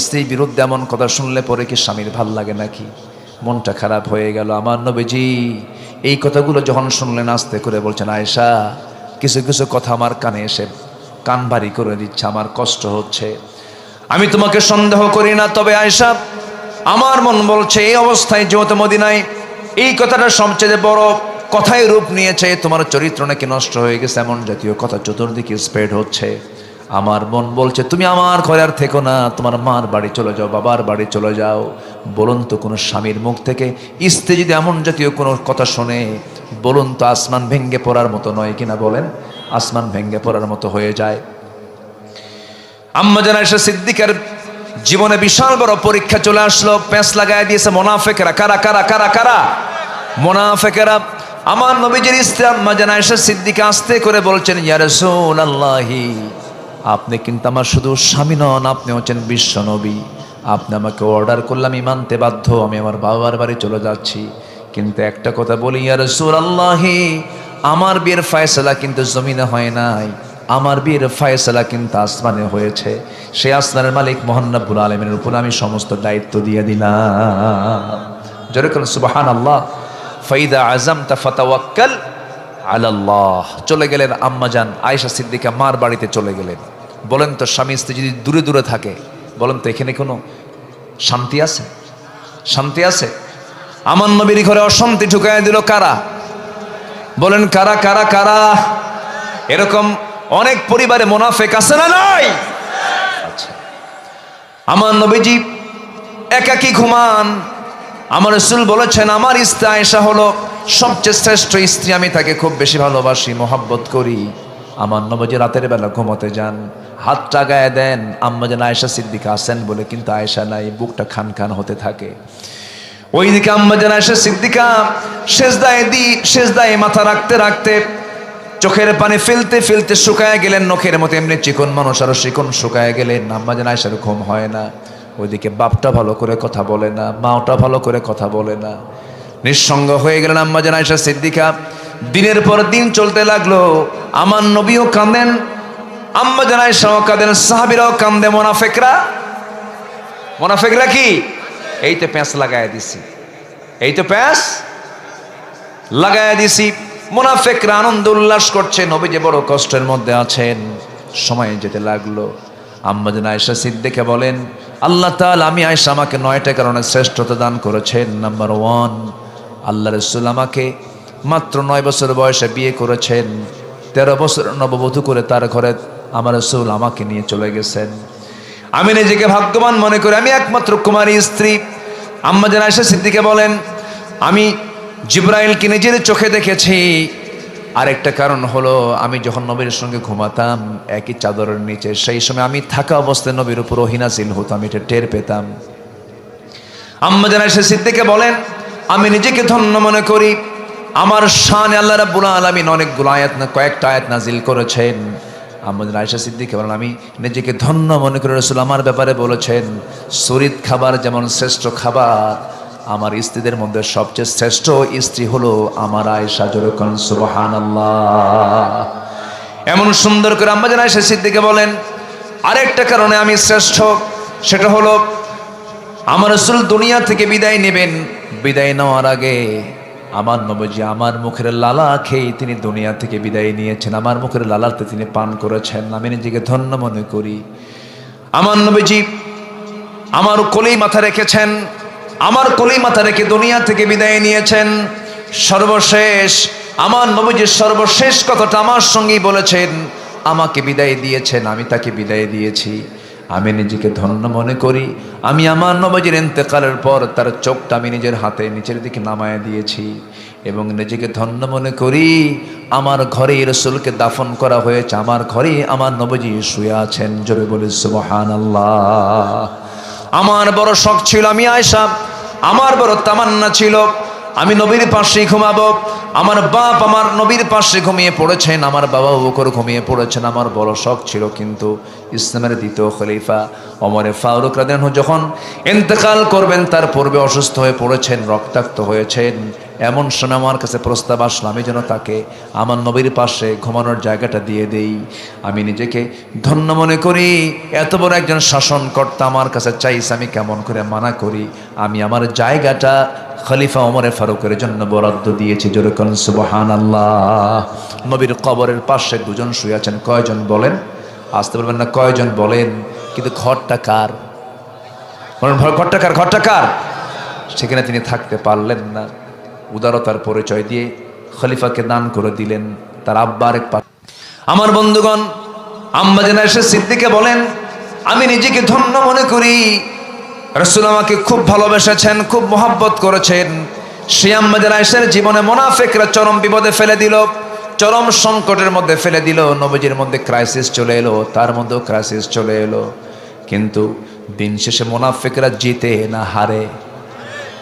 স্ত্রীর বিরুদ্ধে এমন কথা শুনলে পরে কি স্বামীর ভাল লাগে নাকি? মনটা খারাপ হয়ে গেল। আমার নবীজি এই কথাগুলো যখন শুনলেন, আস্তে করে বলছেন, আয়েশা কিছু কিছু কথা আমার কানে এসে কান ভারী করে দিচ্ছে, আমার কষ্ট হচ্ছে। আমি তোমাকে সন্দেহ করি না, তবে আয়েশা আমার মন বলছে এই অবস্থায় যেহেতু মদিনায় এই কথাটা সবচেয়ে বড় কথায় রূপ নিয়েছে, তোমার চরিত্র নাকি নষ্ট হয়ে গেছে, এমন জাতীয় কথা চতুর্দিকে স্প্রেড হচ্ছে। আমার মন বলছে তুমি আমার ঘরে আর থেকো না, তোমার মার বাড়ি চলে যাও, বাবার বাড়ি চলে যাও। বলুন তো কোনো স্বামীর মুখ থেকে স্ত্রী যদি এমন জাতীয় কোনো কথা শোনে, বলুন তো আসমান ভেঙ্গে পড়ার মতো নয় কিনা? বলেন, আসমান ভেঙ্গে পড়ার মতো হয়ে যায়। আম্মা জান আয়েশা সিদ্দিকার জীবনে বিশাল বড় পরীক্ষা চলে আসলো, প্যাঁচ লাগায় দিয়েছে মুনাফিকরা। কারা কারা কারা কারা? মুনাফিকরা। আমার নবীজির স্ত্রী আম্মা জান আয়েশা সিদ্দিকা আস্তে করে বলছেন, ইয়া রাসূলুল্লাহ, আপনি কিন্তু আমার শুধু স্বামী নন, আপনি হচ্ছেন বিশ্ব নবী। আপনি আমাকে অর্ডার করলে আমি মানতে বাধ্য, আমি আমার বাবার বাড়ি চলে যাচ্ছি। কিন্তু একটা কথা বলি, ইয়া রাসূলুল্লাহ, আমার বিয়ের ফয়সালা কিন্তু জমিনে হয় নাই, আমার বিয়ের ফয়সালা কিন্তু আসমানে হয়েছে। সেই আসমানের মালিক মহান রব্বুল আলামিনের উপর আমি সমস্ত দায়িত্ব দিয়ে দিলাম। জোরে বলুন সুবহানাল্লাহ। ফাইদা আযামতা ফাতাওয়াক্কাল আলাল্লাহ। চলে গেলেন আম্মাজান আয়েশা সিদ্দিকা মার বাড়িতে চলে গেলেন। বলেন তো, স্বামী স্ত্রী যদি দূরে দূরে থাকে, বলেন তো এখানে কোনো শান্তি আছে? শান্তি আছে? আমার নবীর ঘরে অশান্তি ঢুকায় দিল কারা? বলেন কারা কারা কারা? এরকম অনেক পরিবারে মুনাফিক আছে না নাই? আচ্ছা, আমার নবীজি একাকী ঘুমান। আমার রাসূল বলেছেন, আমার স্ত্রী আয়েশা হলো সবচেয়ে শ্রেষ্ঠ স্ত্রী, আমি তাকে খুব বেশি ভালোবাসি, মহব্বত করি। আমার নবীজি রাতের বেলা ঘুমোতে যান, হাতটা গায়ে দেন, আম্মাজান আয়েশা সিদ্দিকা আছেন বলে, কিন্তু আয়েশা নাই, বুকটা খান খান হতে থাকে। ওইদিকে আম্মাজান আয়েশা সিদ্দিকা সেজদায় মাথা রাখতে রাখতে চোখের পানি ফেলতে ফেলতে শুকায় গেলেন, নখের মতো এমনি চিকন মানুষ আরো চিকন শুকায় গেলেন। আম্মাজান আয়েশার ঘুম হয় না। ওইদিকে বাপটা ভালো করে কথা বলে না, মাওটা ভালো করে কথা বলে না, নিঃসঙ্গ হয়ে গেলেন আম্মাজান আয়েশা সিদ্দিকা। দিনের পর দিন চলতে লাগলো, আমার নবীও কাঁদেন, আম্মাজান আয়েশাও কাঁদেন, সাহাবীরাও কাঁদে। মুনাফিকরা কি? এই তো প্যাঁচ লাগায় দিছি, এই তো প্যাঁচ লাগায় দিছি। মুনাফিকরা আনন্দ উল্লাস করছে, নবী যে বড় কষ্টের মধ্যে আছেন। সময় যেতে লাগলো। আম্মাজান আয়েশা সিদ্দিকা বলেন, আল্লাহ তাআলা আমি আয়েশা আমাকে 9টা কারণে শ্রেষ্ঠতা দান করেছেন। নাম্বার 1, আল্লাহ রাসূল আমাকে মাত্র 9 বছর বয়সে বিয়ে করেছেন, 13 বছর নববধূ করে তার ঘরে আমার রাসূল আমাকে নিয়ে চলে গেছেন। আমি নিজেকে ভাগ্যবান মনে করি, আমি একমাত্র কুমারী স্ত্রী। আম্মাজান আয়েশা সিদ্দিকা বলেন, আমি জিবরাইলকে নিজের চোখে দেখেছি। আরেকটা কারণ হলো, আমি যখন নবীর সঙ্গে ঘুমাতাম একই চাদরের নিচে, সেই সময় আমি থাকা অবস্থায় নবীর উপর ওহী নাযিল হতো, আমি এটা টের পেতাম। আম্মাজান আয়েশা সিদ্দিকা বলেন, আমি নিজেকে ধন্য মনে করি, আমার শানে আল্লাহ রাব্বুল আলামিন অনেকগুলো আয়াত না কয়েকটা আয়াত নাজিল করেছেন। আম্মাজান আয়েশা সিদ্দিকা বলেন, আমি নিজেকে ধন্য মনে করি, রাসূল আমার ব্যাপারে বলেছেন, শরীর খাবার যেমন শ্রেষ্ঠ খাবার, আমার স্ত্রীদের মধ্যে সবচেয়ে শ্রেষ্ঠ স্ত্রী হলো আমার আয়েশা। জোরে কোন সুবহানাল্লাহ। এমন সুন্দর করে আম্মাজান আয়েশা সিদ্দিকা বলেন, আরেকটা কারণে আমি শ্রেষ্ঠ, সেটা হলো আমার রাসূল দুনিয়া থেকে বিদায় নেবেন, বিদায় নেওয়ার আগে আমার নবীজি আমার মুখের লালা খেয়ে তিনি দুনিয়া থেকে বিদায় নিয়েছেন, আমার মুখের লালাতে তিনি পান করেছেন। আমি নিজেকে ধন্য মনে করি, আমার নবীজি আমার কোলেই মাথা রেখেছেন, আমার কোলেই মাথা রেখে দুনিয়া থেকে বিদায় নিয়েছেন। সর্বশেষ আমার নবীজি সর্বশেষ কথাটা আমার সঙ্গেই বলেছেন, আমাকে বিদায় দিয়েছেন, আমি তাকে বিদায় দিয়েছি। আমি নিজেকে ধন্য মনে করি, আমি আমার নবীজির ইন্তেকালের পর তার চোখটা আমি নিজের হাতে নিচের দিকে নামায় দিয়েছি, এবং নিজেকে ধন্য মনে করি, আমার ঘরে রাসূলকে দাফন করা হয়েছে, আমার ঘরে আমার নবীজি শুয়ে আছেন। জোরে বলি সুবহানাল্লাহ। আমার বড় শখ ছিল, আমি আয়েশা, আমার বড় তামান্না ছিল আমি নবীর পাশে ঘুমাবো। আমার বাপ আমার নবীর পাশে ঘুমিয়ে পড়েছেন, আমার বাবা বকর ঘুমিয়ে পড়েছেন, আমার বড় শখ ছিল। কিন্তু ইসলামের দ্বিতীয় খলিফা ওমরে ফারুক রাদিয়াল্লাহু আনহু যখন ইন্তেকাল করবেন, তার পূর্বে অসুস্থ হয়ে পড়েছেন, রক্তাক্ত হয়েছেন। এমন সময় আমার কাছে প্রস্তাব আসলো, আমি যেন তাকে আমার নবীর পাশে ঘুমানোর জায়গাটা দিয়ে দেই। আমি নিজেকে ধন্য মনে করি, এত বড় একজন শাসনকর্তা আমার কাছে চাইছে, আমি কেমন করে মানা করি? আমি আমার জায়গাটা খলিফা ওমরে ফারুকের জন্য বরাদ্দ দিয়েছি। জোরে কোন সুবহানাল্লাহ। নবীর কবরের পাশে দুজন শুয়ে আছেন, কয়জন বলেন? আসতে বলবেন না, কয়জন বলেন? কিন্তু ঘরটা কার? ঘরটা কার? ঘরটা কার? সেখানে তিনি থাকতে পারলেন না, উদারতার পরিচয় দিয়ে খলিফাকে দান করে দিলেন তার আব্বার এক পাশে। আমার বন্ধুগণ, আম্মাজান আয়েশা সিদ্দিকা বলেন, আমি নিজেকে ধন্য মনে করি, রাসূল আমাকে খুব ভালোবেসেছেন, খুব মহব্বত করেছেন। সেই আম্মাজান আয়েশার জীবনে মুনাফিকরা চরম বিপদে ফেলে দিল, চরম সংকটের মধ্যে ফেলে দিল। নবীজির মধ্যে ক্রাইসিস চলে এলো, তার মধ্যেও ক্রাইসিস চলে এলো। কিন্তু দিন শেষে মুনাফিকরা জিতে না হারে?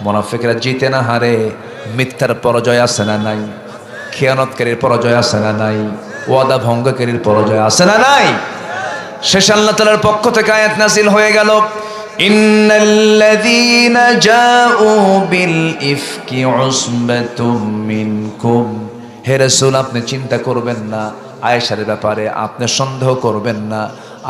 মুনাফিকরা জিতে না হারে? মিথ্যার পরাজয় আছে না নাই? খেয়ানতকারীর পরাজয় আছে না নাই? ওয়াদা ভঙ্গকারীর পরাজয় আছে না নাই? শেষ আল্লাহ তাআলার পক্ষ থেকে আয়াত নাযিল হয়ে গেল, ইন্নাল্লাযীনা জাউ বিল ইফকি উসবাতুম মিনকুম, হে রাসূল আপনি চিন্তা করবেন না আয়েশার ব্যাপারে, আপনি সন্দেহ করবেন না,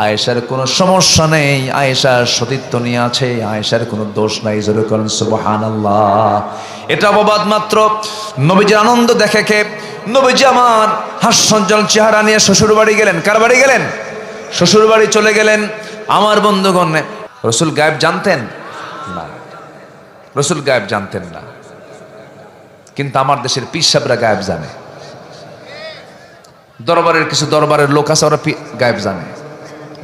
আয়েশার কোনো সমস্যা নেই, আয়েশার সতীত্ব নিয়ে আছে, আয়েশার কোনো দোষ নাই। জোরে করেন সুবহানাল্লাহ। এটা অপবাদ মাত্র। নবীজির আনন্দ দেখে কে? নবীজি আমার হাস্যোজ্জ্বল চেহারা নিয়ে শ্বশুর বাড়ি গেলেন। কার বাড়ি গেলেন? শ্বশুর বাড়ি চলে গেলেন। আমার বন্ধুগণ, রসুল গায়েব জানতেন না, রসুল গায়েব জানতেন না, কিন্তু আমার দেশের পীর সাহেবরা গায়েব জানে। দরবারের কিছু দরবারের লোক আছে, ওরা গায়েব জানে।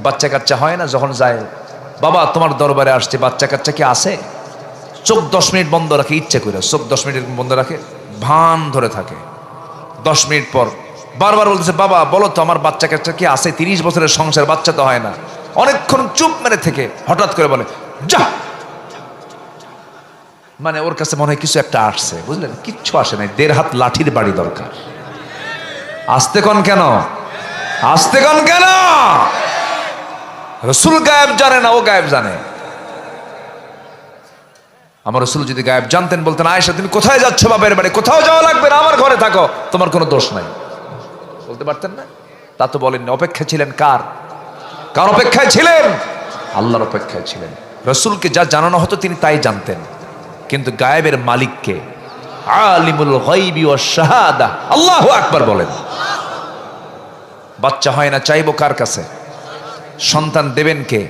বাচ্চা কাচ্চা হয় না, যখন যায়, বাবা তোমার দরবারে আসছে, বাচ্চা কাচ্চা কি আছে? চোখ 10 মিনিট বন্ধ রাখে, ইচ্ছে করে চোখ 10 মিনিট বন্ধ রাখে, ভান ধরে থাকে। 10 মিনিট পর বারবার বলতেছে, বাবা বলো তো আমার বাচ্চা কাচ্চা কি আছে? 30 বছরের সংসার, বাচ্চা তো হয় না। অনেকক্ষণ চুপ মেরে থেকে হঠাৎ করে বলে যা, মানে ওর কাছে মনে হয় কিছু একটা আসছে, বুঝলেন? কিচ্ছু আসে নাই, 1.5 হাত লাঠির বাড়ি দরকার। আসতে কন কেন? আসতে কন কেন? রসুল গায়েব জানে না, ও গায়েব জানে। আমার রসুল যদি গায়েব জানতেন, বলতেন আয়েশা তুমি কোথায় যাচ্ছ? বাপের বাড়ি। কোথাও যাওয়া লাগবে না, আমার ঘরে থাকো, তোমার কোনো দোষ নাই। বলতে পারতেন না? তা তো বলেননি। অপেক্ষা ছিলেন কার? কার অপেক্ষায় ছিলেন? আল্লাহর অপেক্ষায় ছিলেন। রসুলকে যা জানানো হতো তিনি তাই জানতেন, কিন্তু গায়েবের মালিককে, আলিমুল গায়বি ওয়াশ শাহাদা, আল্লাহু আকবার বলেন। বাচ্চা হয় না, চাইবো কার কাছে? সন্তান দেবেন কে?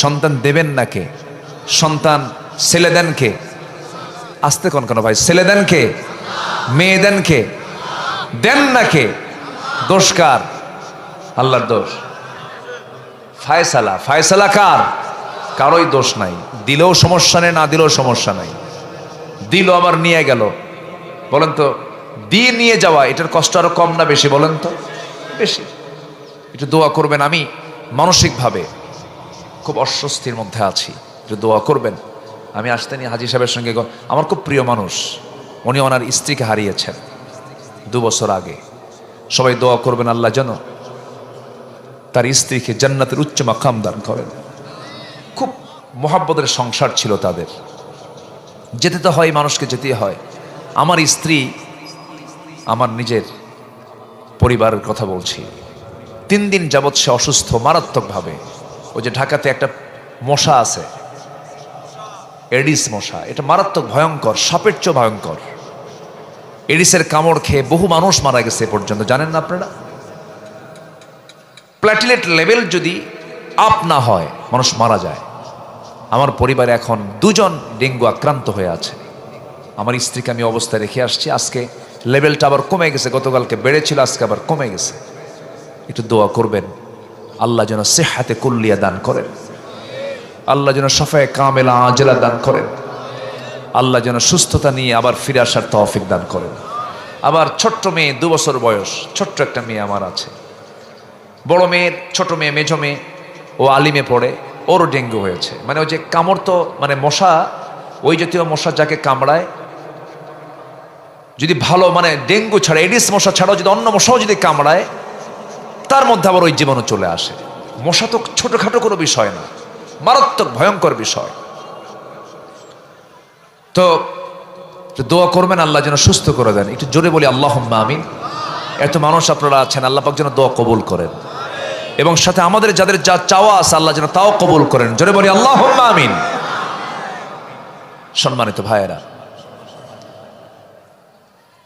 সন্তান দেবেন না কে? সন্তান ছেলে দেন কে? আসতে কোন কোন ভাই, ছেলে দেন কে? মেয়ে দেন কে? দেন না কে? দোষ কার? আল্লাহর দোষ। ফায়সালা, ফায়সালা কার? কারোই দোষ নাই। দিলেও সমস্যা নেই, না দিলেও সমস্যা নাই। দিল আবার নিয়ে গেল, বলেন তো দিয়ে নিয়ে যাওয়া এটার কষ্ট আরো কম না বেশি? বলেন তো বেশি। একটু দোয়া করবেন। আমি মানসিকভাবে খুব অস্বস্তির মধ্যে আছি, একটু দোয়া করবেন। আমি আসতে নিয়ে হাজী সাহেবের সঙ্গে, আমার খুব প্রিয় মানুষ, উনি ওনার স্ত্রীকে হারিয়েছেন 2 বছর আগে। সবাই দোয়া করবেন আল্লাহ যেন তার স্ত্রীকে জান্নাতের উচ্চ মাকাম দান করেন। খুব মহাব্বতের সংসার ছিল তাদের, যেতে তো হয়, মানুষকে যেতে হয়। আমার স্ত্রী, আমার নিজের পরিবারের কথা বলছি, 3 দিন যাবৎ সে অসুস্থ মারাত্মকভাবে। ওই যে ঢাকাতে একটা মশা আছে, এডিস মশা, এটা মারাত্মক ভয়ঙ্কর, সাপের চেয়ে ভয়ঙ্কর। এডিসের কামড় খেয়ে বহু মানুষ মারা গেছে এ পর্যন্ত, জানেন না আপনারা? প্ল্যাটিলেট লেভেল যদি আপ না হয় মানুষ মারা যায়। আমার পরিবারে এখন 2 জন ডেঙ্গু আক্রান্ত হয়ে আছে। আমার স্ত্রীকে আমি অবস্থায় রেখে আসছি। আজকে লেভেলটা আবার কমে গেছে, গতকালকে বেড়েছিল, আজকে আবার কমে গেছে। একটু দোয়া করবেন আল্লাহ যেন সেহাতে কুল্লিয়া দান করেন, আল্লাহ যেন শাফায়ে কামেলা আজেলা দান করেন, আল্লাহ যেন সুস্থতা নিয়ে আবার ফিরে আসার তৌফিক দান করেন। আবার ছোট্ট মেয়ে, 2 বছর বয়স, ছোট্ট একটা মেয়ে আমার আছে। বড় মেয়ের ছোট মেয়ে, মেজো মেয়ে, ও আলিমে পড়ে, ওরও ডেঙ্গু হয়েছে। মানে ওই যে কামড়, তো মানে মশা, ওই জাতীয় মশা যাকে কামড়ায়, যদি ভালো মানে ডেঙ্গু ছাড়া, এডিস মশা ছাড়াও যদি অন্য মশাও যদি কামড়ায়, তার মধ্যে আবার ওই জীবাণু চলে আসে। মশা তো ছোটখাটো কোনো বিষয় না, মারাত্মক ভয়ঙ্কর বিষয়। তো দোয়া করবেন আল্লাহ যেন সুস্থ করে দেন। একটু জোরে বলি আল্লাহুম্মা আমিন। এত মানুষ আপনারা আছেন, আল্লাহ পাক যেন দোয়া কবুল করেন, এবং সাথে আমাদের যাদের যা চাওয়া আছে আল্লাহ যেন তাও কবুল করেন। জোরে বলি আল্লাহুম্মা আমিন। সম্মানিত ভাইয়েরা,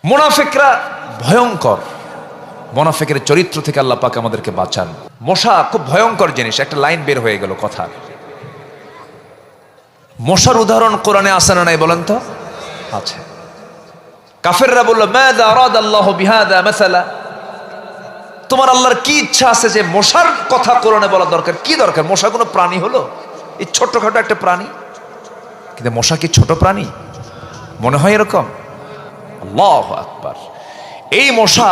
মুনাফিকরা ভয়ঙ্কর, মুনাফিকের চরিত্র থেকে আল্লাহ পাক আমাদেরকে বাঁচান। মশা খুব ভয়ঙ্কর জিনিস। একটা লাইন বের হয়ে গেল কথা। মশার উদাহরণ কোরআনে আছে না নাই বলেন তো? আছে। কাফেররা বলল মাযা আরাদাল্লাহু বিহাযা মাসালা, তোমার আল্লাহর কি ইচ্ছা আছে যে মশার কথা কোরআনে বলা দরকার? কি দরকার? মশা কোনো প্রাণী হলো? এই ছোটখাটো একটা প্রাণী, কিন্তু মশা কি ছোট প্রাণী? মনে হয় এরকম? আল্লাহু আকবার। এই মশা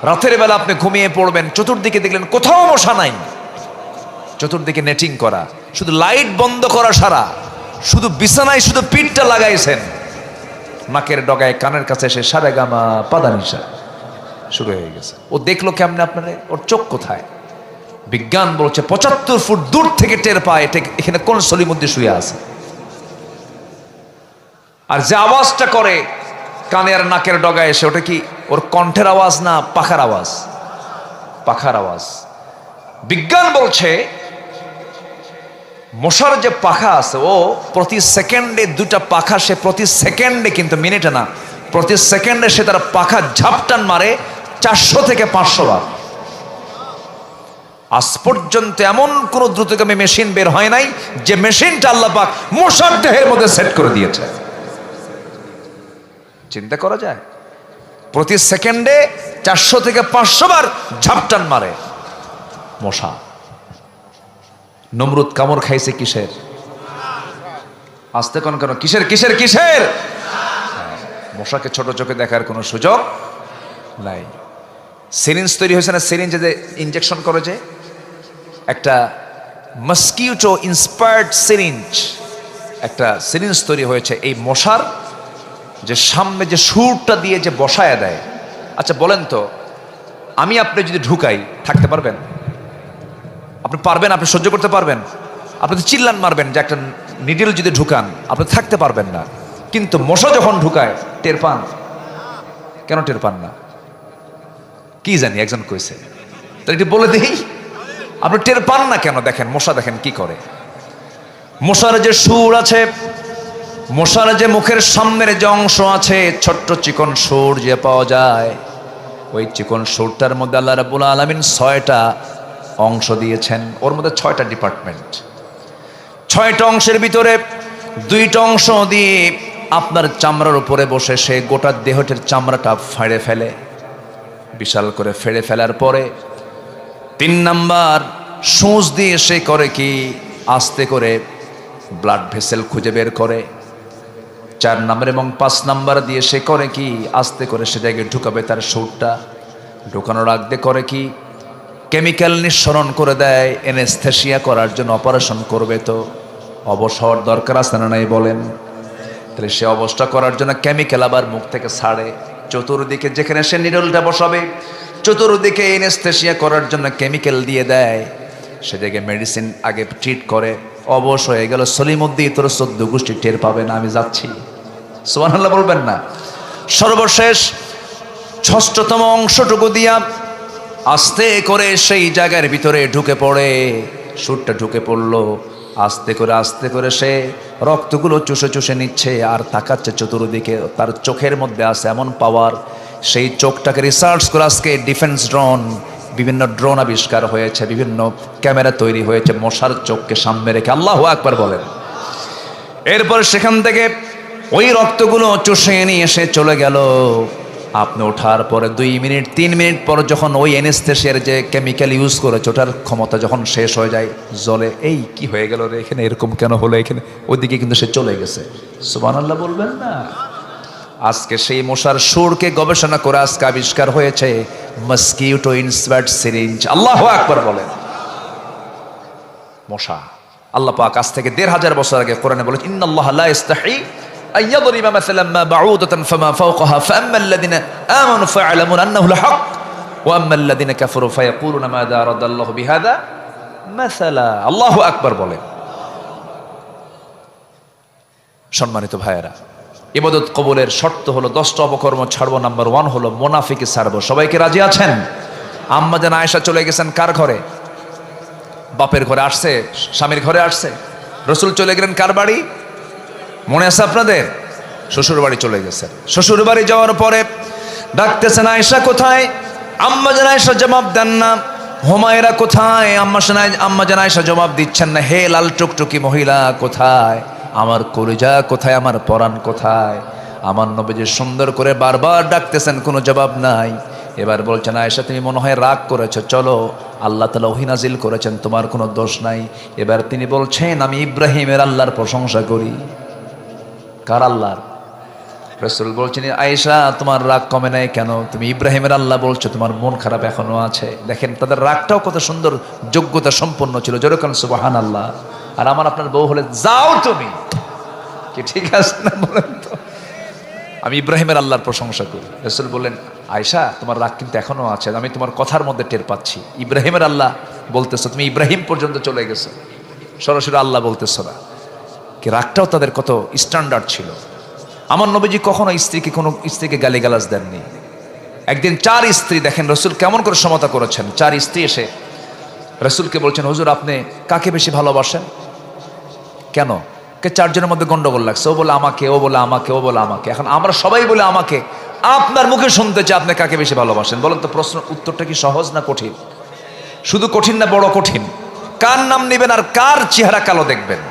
রাতের বেলা আপনি ঘুমিয়ে পড়বেন, চতুর্দিকে দেখলেন কোথাও মশা নাই, চতুর্দিকে নেটিং করা, শুধু লাইট বন্ধ করা সারা, শুধু বিছানায় শুধু পিঠটা লাগাইছেন, নাকের ডগায় কানের কাছে এসে সারেগামা পাদানিসা শুরু হয়ে গেছে। ও দেখলো কেমনে আপনারে? ওর চোখ কোথায়? বিজ্ঞান বলছে 75 ফুট দূর থেকে টের পায় এটা এখানে কোন সলিমুদ্দিন শুয়ে আছে। আর যে আওয়াজটা করে কানে আর নাকের ডগায় এসে, ওটা কি ওর কণ্ঠের আওয়াজ না পাখার আওয়াজ? পাখার আওয়াজ। বিজ্ঞান বলছে মশার যে পাখা আছে ও প্রতি সেকেন্ডে দুটা পাখা, সে প্রতি সেকেন্ডে, কিন্তু মিনিটে না, প্রতি সেকেন্ডে সে তার পাখা ঝাপটান মারে 400 থেকে 500 বার। আজ পর্যন্ত এমন কোন দ্রুতগামী মেশিন বের হয় নাই যে মেশিনটা আল্লাহ পাক মশার দেহের মধ্যে সেট করে দিয়েছে। চিন্তা করা যায়? প্রতি সেকেন্ডে 400 থেকে 500 বার ঝাপটান মারে মশা। নমরুদ কামড় খাইছে কিসের? আসতে কোন কিসের কিসের কিসের? মশাকে ছোট চোখে দেখার কোনো সুযোগ নাই। সিরিঞ্জ তৈরি হয়েছে না, সিরিঞ্জে যে ইনজেকশন করে, যে একটা মস্কিউটো ইন্সপায়ার্ড সিরিঞ্জ, একটা সিরিঞ্জ তৈরি হয়েছে এই মশার যে সামনে যে সুরটা দিয়ে যে বসায় দেয়। আচ্ছা বলেন তো, আমি আপনি যদি ঢুকাই থাকতে পারবেন? আপনি পারবেন? আপনি সহ্য করতে পারবেন? আপনি তো চিল্লান মারবেন যে একটা নিডল যদি ঢুকান, আপনি থাকতে পারবেন না। কিন্তু মশা যখন ঢুকায় টের পান? কেন টের পান না? কি জানি, একজন কইছে, তো এটি বলে দিই, আপনি টের পান না কেন? দেখেন মশা, দেখেন কি করে। মশার যে সুর আছে, মশার যে মুখের সামনের যে অংশ আছে, ছোট্ট চিকন সুর যে পাওয়া যায়, ওই চিকন সুরটার মধ্যে আল্লাহ রাব্বুল আলামিন 6টা অংশ দিয়েছেন। ওর মধ্যে 6টা ডিপার্টমেন্ট। 6টা অংশের ভিতরে 2টা অংশ দিয়ে আপনার চামড়ার উপরে বসে সে গোটা দেহটির চামড়াটা ফাড়ে ফেলে, বিশাল করে ফেড়ে ফেলার পরে 3 নাম্বার সূঁচ দিয়ে সে করে কি, আস্তে করে ব্লাড ভেসেল খুঁজে বের করে। 4 নাম্বার এবং 5 নাম্বার দিয়ে সে করে কি, আস্তে করে সে জায়গায় ঢুকাবে তার সুরটা। ঢুকানোর আগে করে কি, কেমিক্যাল নিঃসরণ করে দেয় এনেস্থেশিয়া করার জন্য। অপারেশন করবে তো অবসর দরকার আছে না নাই বলেন? তাহলে সে অবস্থা করার জন্য কেমিক্যাল আবার মুখ থেকে ছাড়ে। চতুর্দিকে যেখানে সে নিডলটা বসাবে, চতুর্দিকে এনেস্থেশিয়া করার জন্য কেমিক্যাল দিয়ে দেয়। সে জায়গায় মেডিসিন আগে ট্রিট করে। অবশ হয়ে গেল, সলিমুদ্দিন তোর 14 গোষ্ঠী টের পাবে না, আমি যাচ্ছি। সুবহানাল্লাহ বলবেন না? সর্বশেষ 6তম অংশটুকু দিয়া আস্তে করে সেই জায়গার ভিতরে ঢুকে পড়ে। সুরটা ঢুকে পড়লো, আস্তে করে সে রক্তগুলো চুষে চুষে নিচ্ছে আর তাকাচ্ছে চতুর্দিকে। তার চোখের মধ্যে আছে এমন পাওয়ার, সেই চোখটাকে রিসার্চ করে আজকে ডিফেন্স ড্রোন, বিভিন্ন ড্রোন আবিষ্কার হয়েছে, বিভিন্ন ক্যামেরা তৈরি হয়েছে মশার চোখকে সামনে রেখে। আল্লাহু আকবার বলেন। এরপর সেখান থেকে ওই রক্তগুলো চুষে নিয়ে এসে চলে গেল। আপনি ওঠার পরে 2 মিনিট 3 মিনিট পর যখন ওই এনেস্থেশিয়ার যে কেমিক্যাল ইউজ করেছে ওটার ক্ষমতা যখন শেষ হয়ে যায়, জলে এই কি হয়ে গেল রে, এখানে এরকম কেন হলো, এখানে ওইদিকে কিন্তু সে চলে গেছে। সুবহানাল্লাহ বলবেন না? আজকে সেই মশার সুরকে গবেষণা করে আজকে আবিষ্কার হয়েছে মস্কিউটো ইন্সপায়ার্ড সিরিঞ্জ। আল্লাহু আকবার বলেন। মশা, আল্লাহ পাক আজ থেকে 1500 বছর আগে কোরআনে বলেছেন, ইন্নাল্লাহা লা ইস্তাহি আইয়াদরিবা মাসালাম মা বাউদাতান ফামা ফাওকাহা ফাআম্মাল্লাযিনা আমানু ফায়ালামুন আন্নাহু লাহক ওয়া আম্মাল্লাযিনা কাফারু ফায়াকুলুনা মাযা আরাদাল্লাহু বিহাযা মাসালা। আল্লাহু আকবার বলেন। সম্মানিত ভাইয়েরা, ইবাদত কবুলের শর্ত হলো 10টা অপকর্ম ছাড়বো। নাম্বার 1 হলো মুনাফিকি ছাড়বো। সবাইকে রাজি আছেন? আম্মা জান আয়েশা চলে গেছেন কার ঘরে? বাপের ঘরে আসছে, স্বামীর ঘরে আসছে। রসুল চলে গেলেন কার বাড়ি? মনে আছে আপনাদের? শ্বশুর বাড়ি চলে গেছেন। শ্বশুর বাড়ি যাওয়ার পরে ডাকতেছেন, আয়েশা কোথায়? আম্মা জান আয়েশা জবাব দেন না। হুমায়রা কোথায়? আম্মা জান আয়েশা জবাব দিচ্ছেন না। হে লাল টুকটুকি মহিলা কোথায়? আমার কলিজা কোথায়? আমার পরাণ কোথায়? আমার নবীজি সুন্দর করে বারবার ডাকতেছেন, কোনো জবাব নাই। এবার বলছেন, আয়েশা তুমি মনে হয় রাগ করেছো, চলো আল্লাহ তাআলা ওহী নাজিল করেছেন, তোমার কোনো দোষ নাই। এবার তিনি বলছেন, আমি ইব্রাহিমের আল্লাহর প্রশংসা করি। কার আল্লাহর? রাসূল বলছেন, আয়েশা তোমার রাগ কমে নাই কেন? তুমি ইব্রাহিমের আল্লাহ বলছো, তোমার মন খারাপ এখনো আছে। দেখেন তাদের রাগটাও কত সুন্দর, যোগ্যতা সম্পন্ন ছিল। জোরে বলেন সুবহানাল্লাহ। আর আমার আপনার বউ হলে যাও তুমি, কি ঠিক আছে না বলেন তো? আমি ইব্রাহিমের আল্লাহর প্রশংসা করি। রাসূল বললেন, আয়েশা তোমার রাগ কিন্তু এখনো আছে, আমি তোমার কথার মধ্যে টের পাচ্ছি। ইব্রাহিমের আল্লাহ বলতেছো, তুমি ইব্রাহিম পর্যন্ত চলে গেছো, সরাসরি আল্লাহ বলতেছো না। কি রাগটাও তাদের কত স্ট্যান্ডার্ড ছিল। আমার নবীজি কখনো কোনো স্ত্রীকে গালিগালাজ দেননি। একদিন 4 স্ত্রী, দেখেন রসুল কেমন করে সমতা করেছেন। 4 স্ত্রী এসে রসুলকে বলছেন, হুজুর আপনি কাকে বেশি ভালোবাসেন? কেন? 4 জনের মধ্যে গন্ডগোল লাগছে, ও বলে আমাকে, ও বলে আমাকে, ও বলে আমাকে। এখন আমরা সবাই বলে আমাকে, আপনার মুখে শুনতে চাই আপনি কাকে বেশি ভালোবাসেন। বলেন তো, প্রশ্ন উত্তরটা কি সহজ না কঠিন? শুধু কঠিন না বড় কঠিন? কার নাম নেবেন আর কার চেহারা কালো দেখবেন?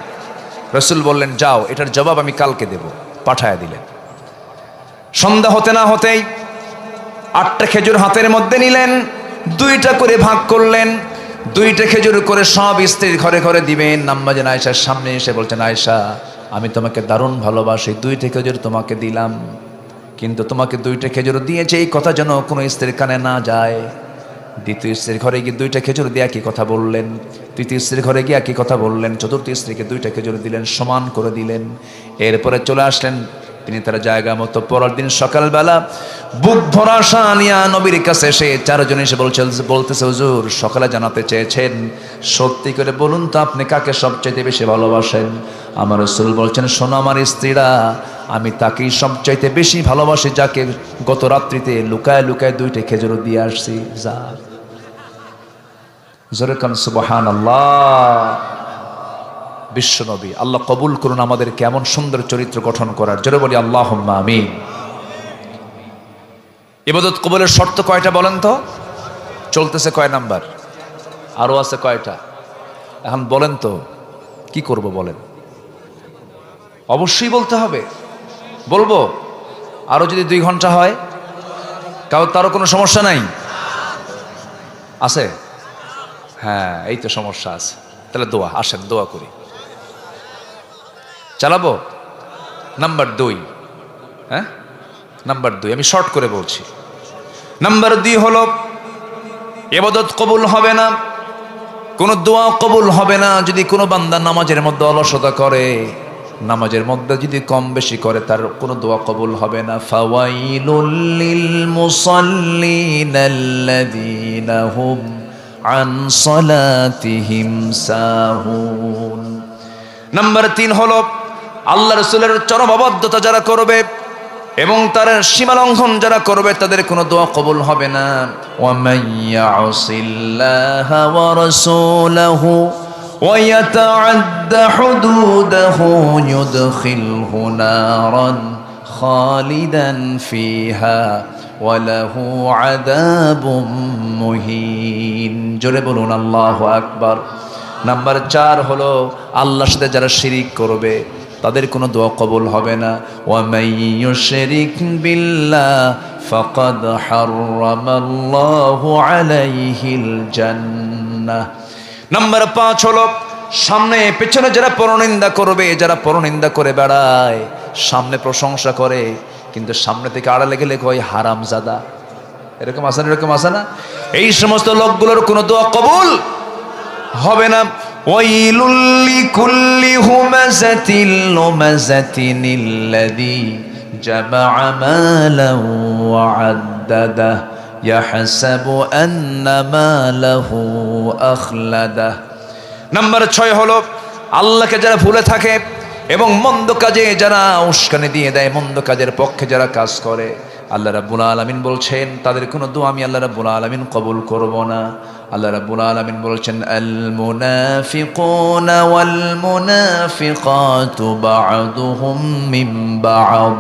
রসুল বললেন, যাও, এটার জবাব আমি কালকে দেব। পাঠায়া দিলেন। সন্ধ্যা হতে না হতেই 8টা খেজুর হাতের মধ্যে নিলেন, 2টা করে ভাগ করলেন, 2টা খেজুর করে সব স্ত্রীর ঘরে ঘরে দিবেন। আম্মা জান আয়েশার সামনে এসে বলছেন, আয়েশা আমি তোমাকে দারুণ ভালোবাসি, 2টা খেজুর তোমাকে দিলাম, কিন্তু তোমাকে 2টা খেজুর দিয়েছে এই কথা যেন কোনো স্ত্রীর কানে না যায়। দ্বিতীয় স্ত্রীর ঘরে গিয়ে 2টা খেজুর দিয়ে একই কথা বললেন, তৃতীয় স্ত্রীর ঘরে গিয়ে একই কথা বললেন, চতুর্থ স্ত্রীকে 2টা খেজুর দিলেন, সমান করে দিলেন। এরপরে চলে আসলেন তিনি তার জায়গা মতো। পরের দিন সকালবেলা বুক ভরা আশা নিয়া নবীর কাছে এসে 4 জন এসে বলতেছে, হুজুর সকালে জানাতে চেয়েছেন, সত্যি করে বলুন তো আপনি কাকে সবচাইতে বেশি ভালোবাসেন? আমার রাসূল বলছেন, শোনো আমার স্ত্রীরা, আমি তাকেই সবচাইতে বেশি ভালোবাসি যাকে গত রাত্রিতে লুকায় লুকায় 2টা খেজুর দিয়ে আসছি। যা জোরে কান সুবহানাল্লাহ। বিশ্বনবী, আল্লাহ কবুল করুন আমাদের কেমন সুন্দর চরিত্র গঠন করার। জোরে বলি আল্লাহুম্মা আমিন। ইবাদত কবুলের শর্ত কয়টা বলেন তো? চলতেছে কয় নাম্বার? আরো আছে কয়টা? এখন বলেন তো, কি করব বলেন? অবশ্যই বলতে হবে। বলবো? আরো যদি 2 ঘন্টা হয়, তারও কোনো সমস্যা নাই? আছে? হ্যাঁ, এই তো সমস্যা আছে। তাহলে দোয়া, আসেন দোয়া করি। চালাবো? নাম্বার 2, হ্যাঁ নাম্বার 2 আমি শর্ট করে বলছি। নাম্বার 2 হলো, ইবাদত কবুল হবে না, কোন দোয়া কবুল হবে না যদি কোনো বান্দা নামাজের মধ্যে অলসতা করে, নামাজের মধ্যে যদি কম বেশি করে, তার কোনো দোয়া কবুল হবে না। ফাওয়াইলুল লিল মুসাল্লিন আল্লাযীনা হুম আন সালাতিহিম সাহুন। নাম্বার 3 হলো, আল্লাহ রাসূলের চরম অবাধ্যতা যারা করবে এবং তার সীমা লঙ্ঘন যারা করবে, তাদের কোনো দোয়া কবুল হবে না। ওয়া মাইয়াসিল্লাহা ওয়া রাসূলাহু ওয়া ইয়াতাআদ্দা হুদুদাহু ইউদখিলহু নারান খালিদান ফিহা ওয়া লাহু আযাবুম মুহিন। জোরে বলুন আল্লাহু আকবার। নাম্বার 4 হলো, আল্লাহর সাথে যারা শিরিক করবে তাদের কোনো দোয়া কবুল হবে না। ওয়া মাইয়ুশরিক বিল্লাহ ফাকাদ হারামাল্লাহু আলাইহিল জান্নাহ। নাম্বার 5 হলো, সামনে পেছনে যারা পরনিন্দা করবে, যারা পরনিন্দা করে বেড়ায়, সামনে প্রশংসা করে কিন্তু সামনে থেকে আড়ালে গেলে কয় হারামজাদা। এরকম আছে না? এরকম আছে না? এই সমস্ত লোকগুলোর কোনো দোয়া কবুল হবে না। ওয়াইলুল লিকুল্লি হুমাযাতিল লুমাযাতিনিল্লাযী জামা'a মালান ওয়া আদ্দাদা ইয়াহসাবু আন্না মালাহু আখলাদা। নাম্বার 6 হলো, আল্লাহকে যারা ভুলে থাকে এবং মন্দ কাজে যারা উস্কানি দিয়ে দেয়, মন্দ কাজের পক্ষে যারা কাজ করে, আল্লাহ রাব্বুল আলামিন বলছেন তাদের কোনো দোয়া আমি আল্লাহ রাব্বুল আলামিন কবুল করব না। আল্লাহ রাব্বুল আলামিন বলছেন, আল মুনাফিকুনা ওয়াল মুনাফিকাতু বা'দুহুম মিন বা'দ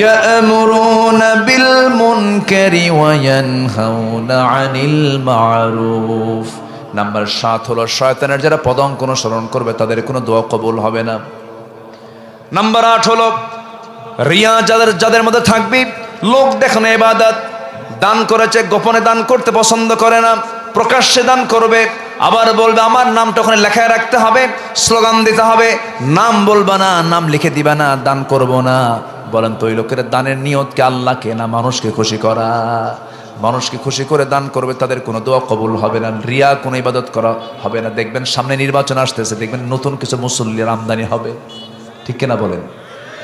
ইয়া'মুরুনা বিল মুনকারি ওয়া ইয়ানহাউনা আনিল মা'রুফ। নাম্বার 7 হলো, শয়তানের যারা পদাঙ্ক অনুসরণ করবে তাদের কোনো দোয়া কবুল হবে না। নাম্বার 8 হলো, রিয়া যাদের মধ্যে থাকবে, লোক দেখানো ইবাদত, দান করেছে গোপনে দান করতে পছন্দ করে না, প্রকাশ্যে দান করবে, আবার বলবে আমার নামটা ওখানে লেখায় রাখতে হবে, স্লোগান দিতে হবে, নাম বলবা না, নাম লিখে দিবা না, দান করব না। বলেন তো, ওই লোকের দানের নিয়তকে আল্লাহকে না মানুষকে খুশি করা? মানুষকে খুশি করে দান করবে, তাদের কোনো দোয়া কবুল হবে না। রিয়া কোনো ইবাদত করা হবে না। দেখবেন সামনে নির্বাচন আসতেছে, দেখবেন নতুন কিছু মুসল্লির আমদানি হবে, ঠিক কিনা বলেন?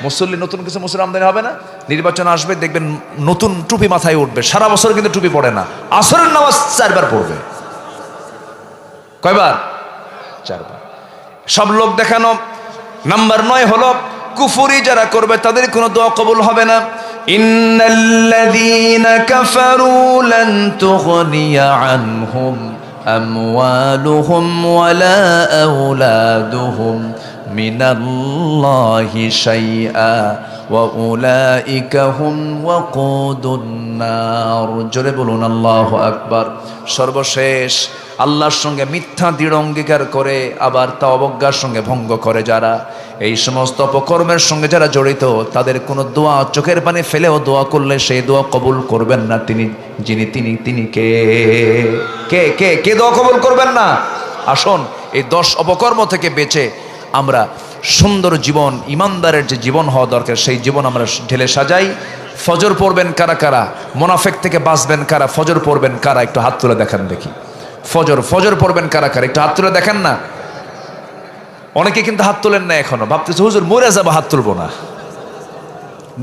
মুসল্লি নতুন কিছু মুসল্লি আমদানি হবে না? নির্বাচন আসবে, দেখবেন নতুন টুপি মাথায় উঠবে। সারা বছর কিন্তু টুপি পড়ে না, আসরের নামাজ 4 বার পড়বে। কয়বার? 4 বার। সব লোক দেখানো। নাম্বার 9 হলো কুফরি যারা করবে তাদের কোনো দোয়া কবুল হবে না। ইন্নাল্লাযীনা কাফারু লান তুগনিয়া আনহুম আমওয়ালুহুম ওয়ালা আওলাদুহুম মিনাল্লাহি শাইআ ওয়া উলাইকা হুম ওয়াকুদুন নার। জোরে বলুন আল্লাহু আকবার। সর্বশেষ আল্লাহর সঙ্গে মিথ্যা দৃঢ় অঙ্গীকার করে আবার তা অবজ্ঞার সঙ্গে ভঙ্গ করে যারা, এই সমস্ত অপকর্মের সঙ্গে যারা জড়িত, তাদের কোনো দোয়া চোখের পানি ফেলেও দোয়া করলে সেই দোয়া কবুল করবেন না তিনি যিনি তিনি কে কে কে কে দোয়া কবুল করবেন না? আসুন এই 10 অপকর্ম থেকে বেঁচে আমরা সুন্দর জীবন, ইমানদারের যে জীবন হওয়া দরকার সেই জীবন আমরা ঢেলে সাজাই। ফজর পড়বেন কারা কারা? মুনাফিক থেকে বাঁচবেন কারা? ফজর পড়বেন কারা? একটু হাত তুলে দেখান দেখি। ফজর পড়বেন কারা কারা? একটু হাত তুলে দেখেন না। অনেকে কিন্তু হাত তোলেন না এখনো, ভাবতেছে হুজুর মরে যাবো, হাত তুলবো না।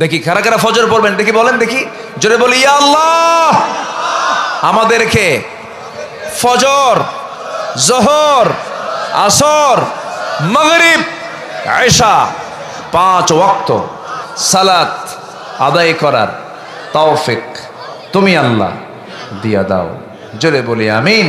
দেখি কারা কারা ফজর পড়বেন দেখি, বলেন দেখি, জোরে বলি ইয়া আল্লাহ। আমাদেরকে ফজর, জোহর, আসর, মাগরিব, ইশা 5 ওয়াক্ত সালাত আদায় করার তৌফিক তুমি আল্লাহ দিয়া দাও। জোরে বলি আমিন।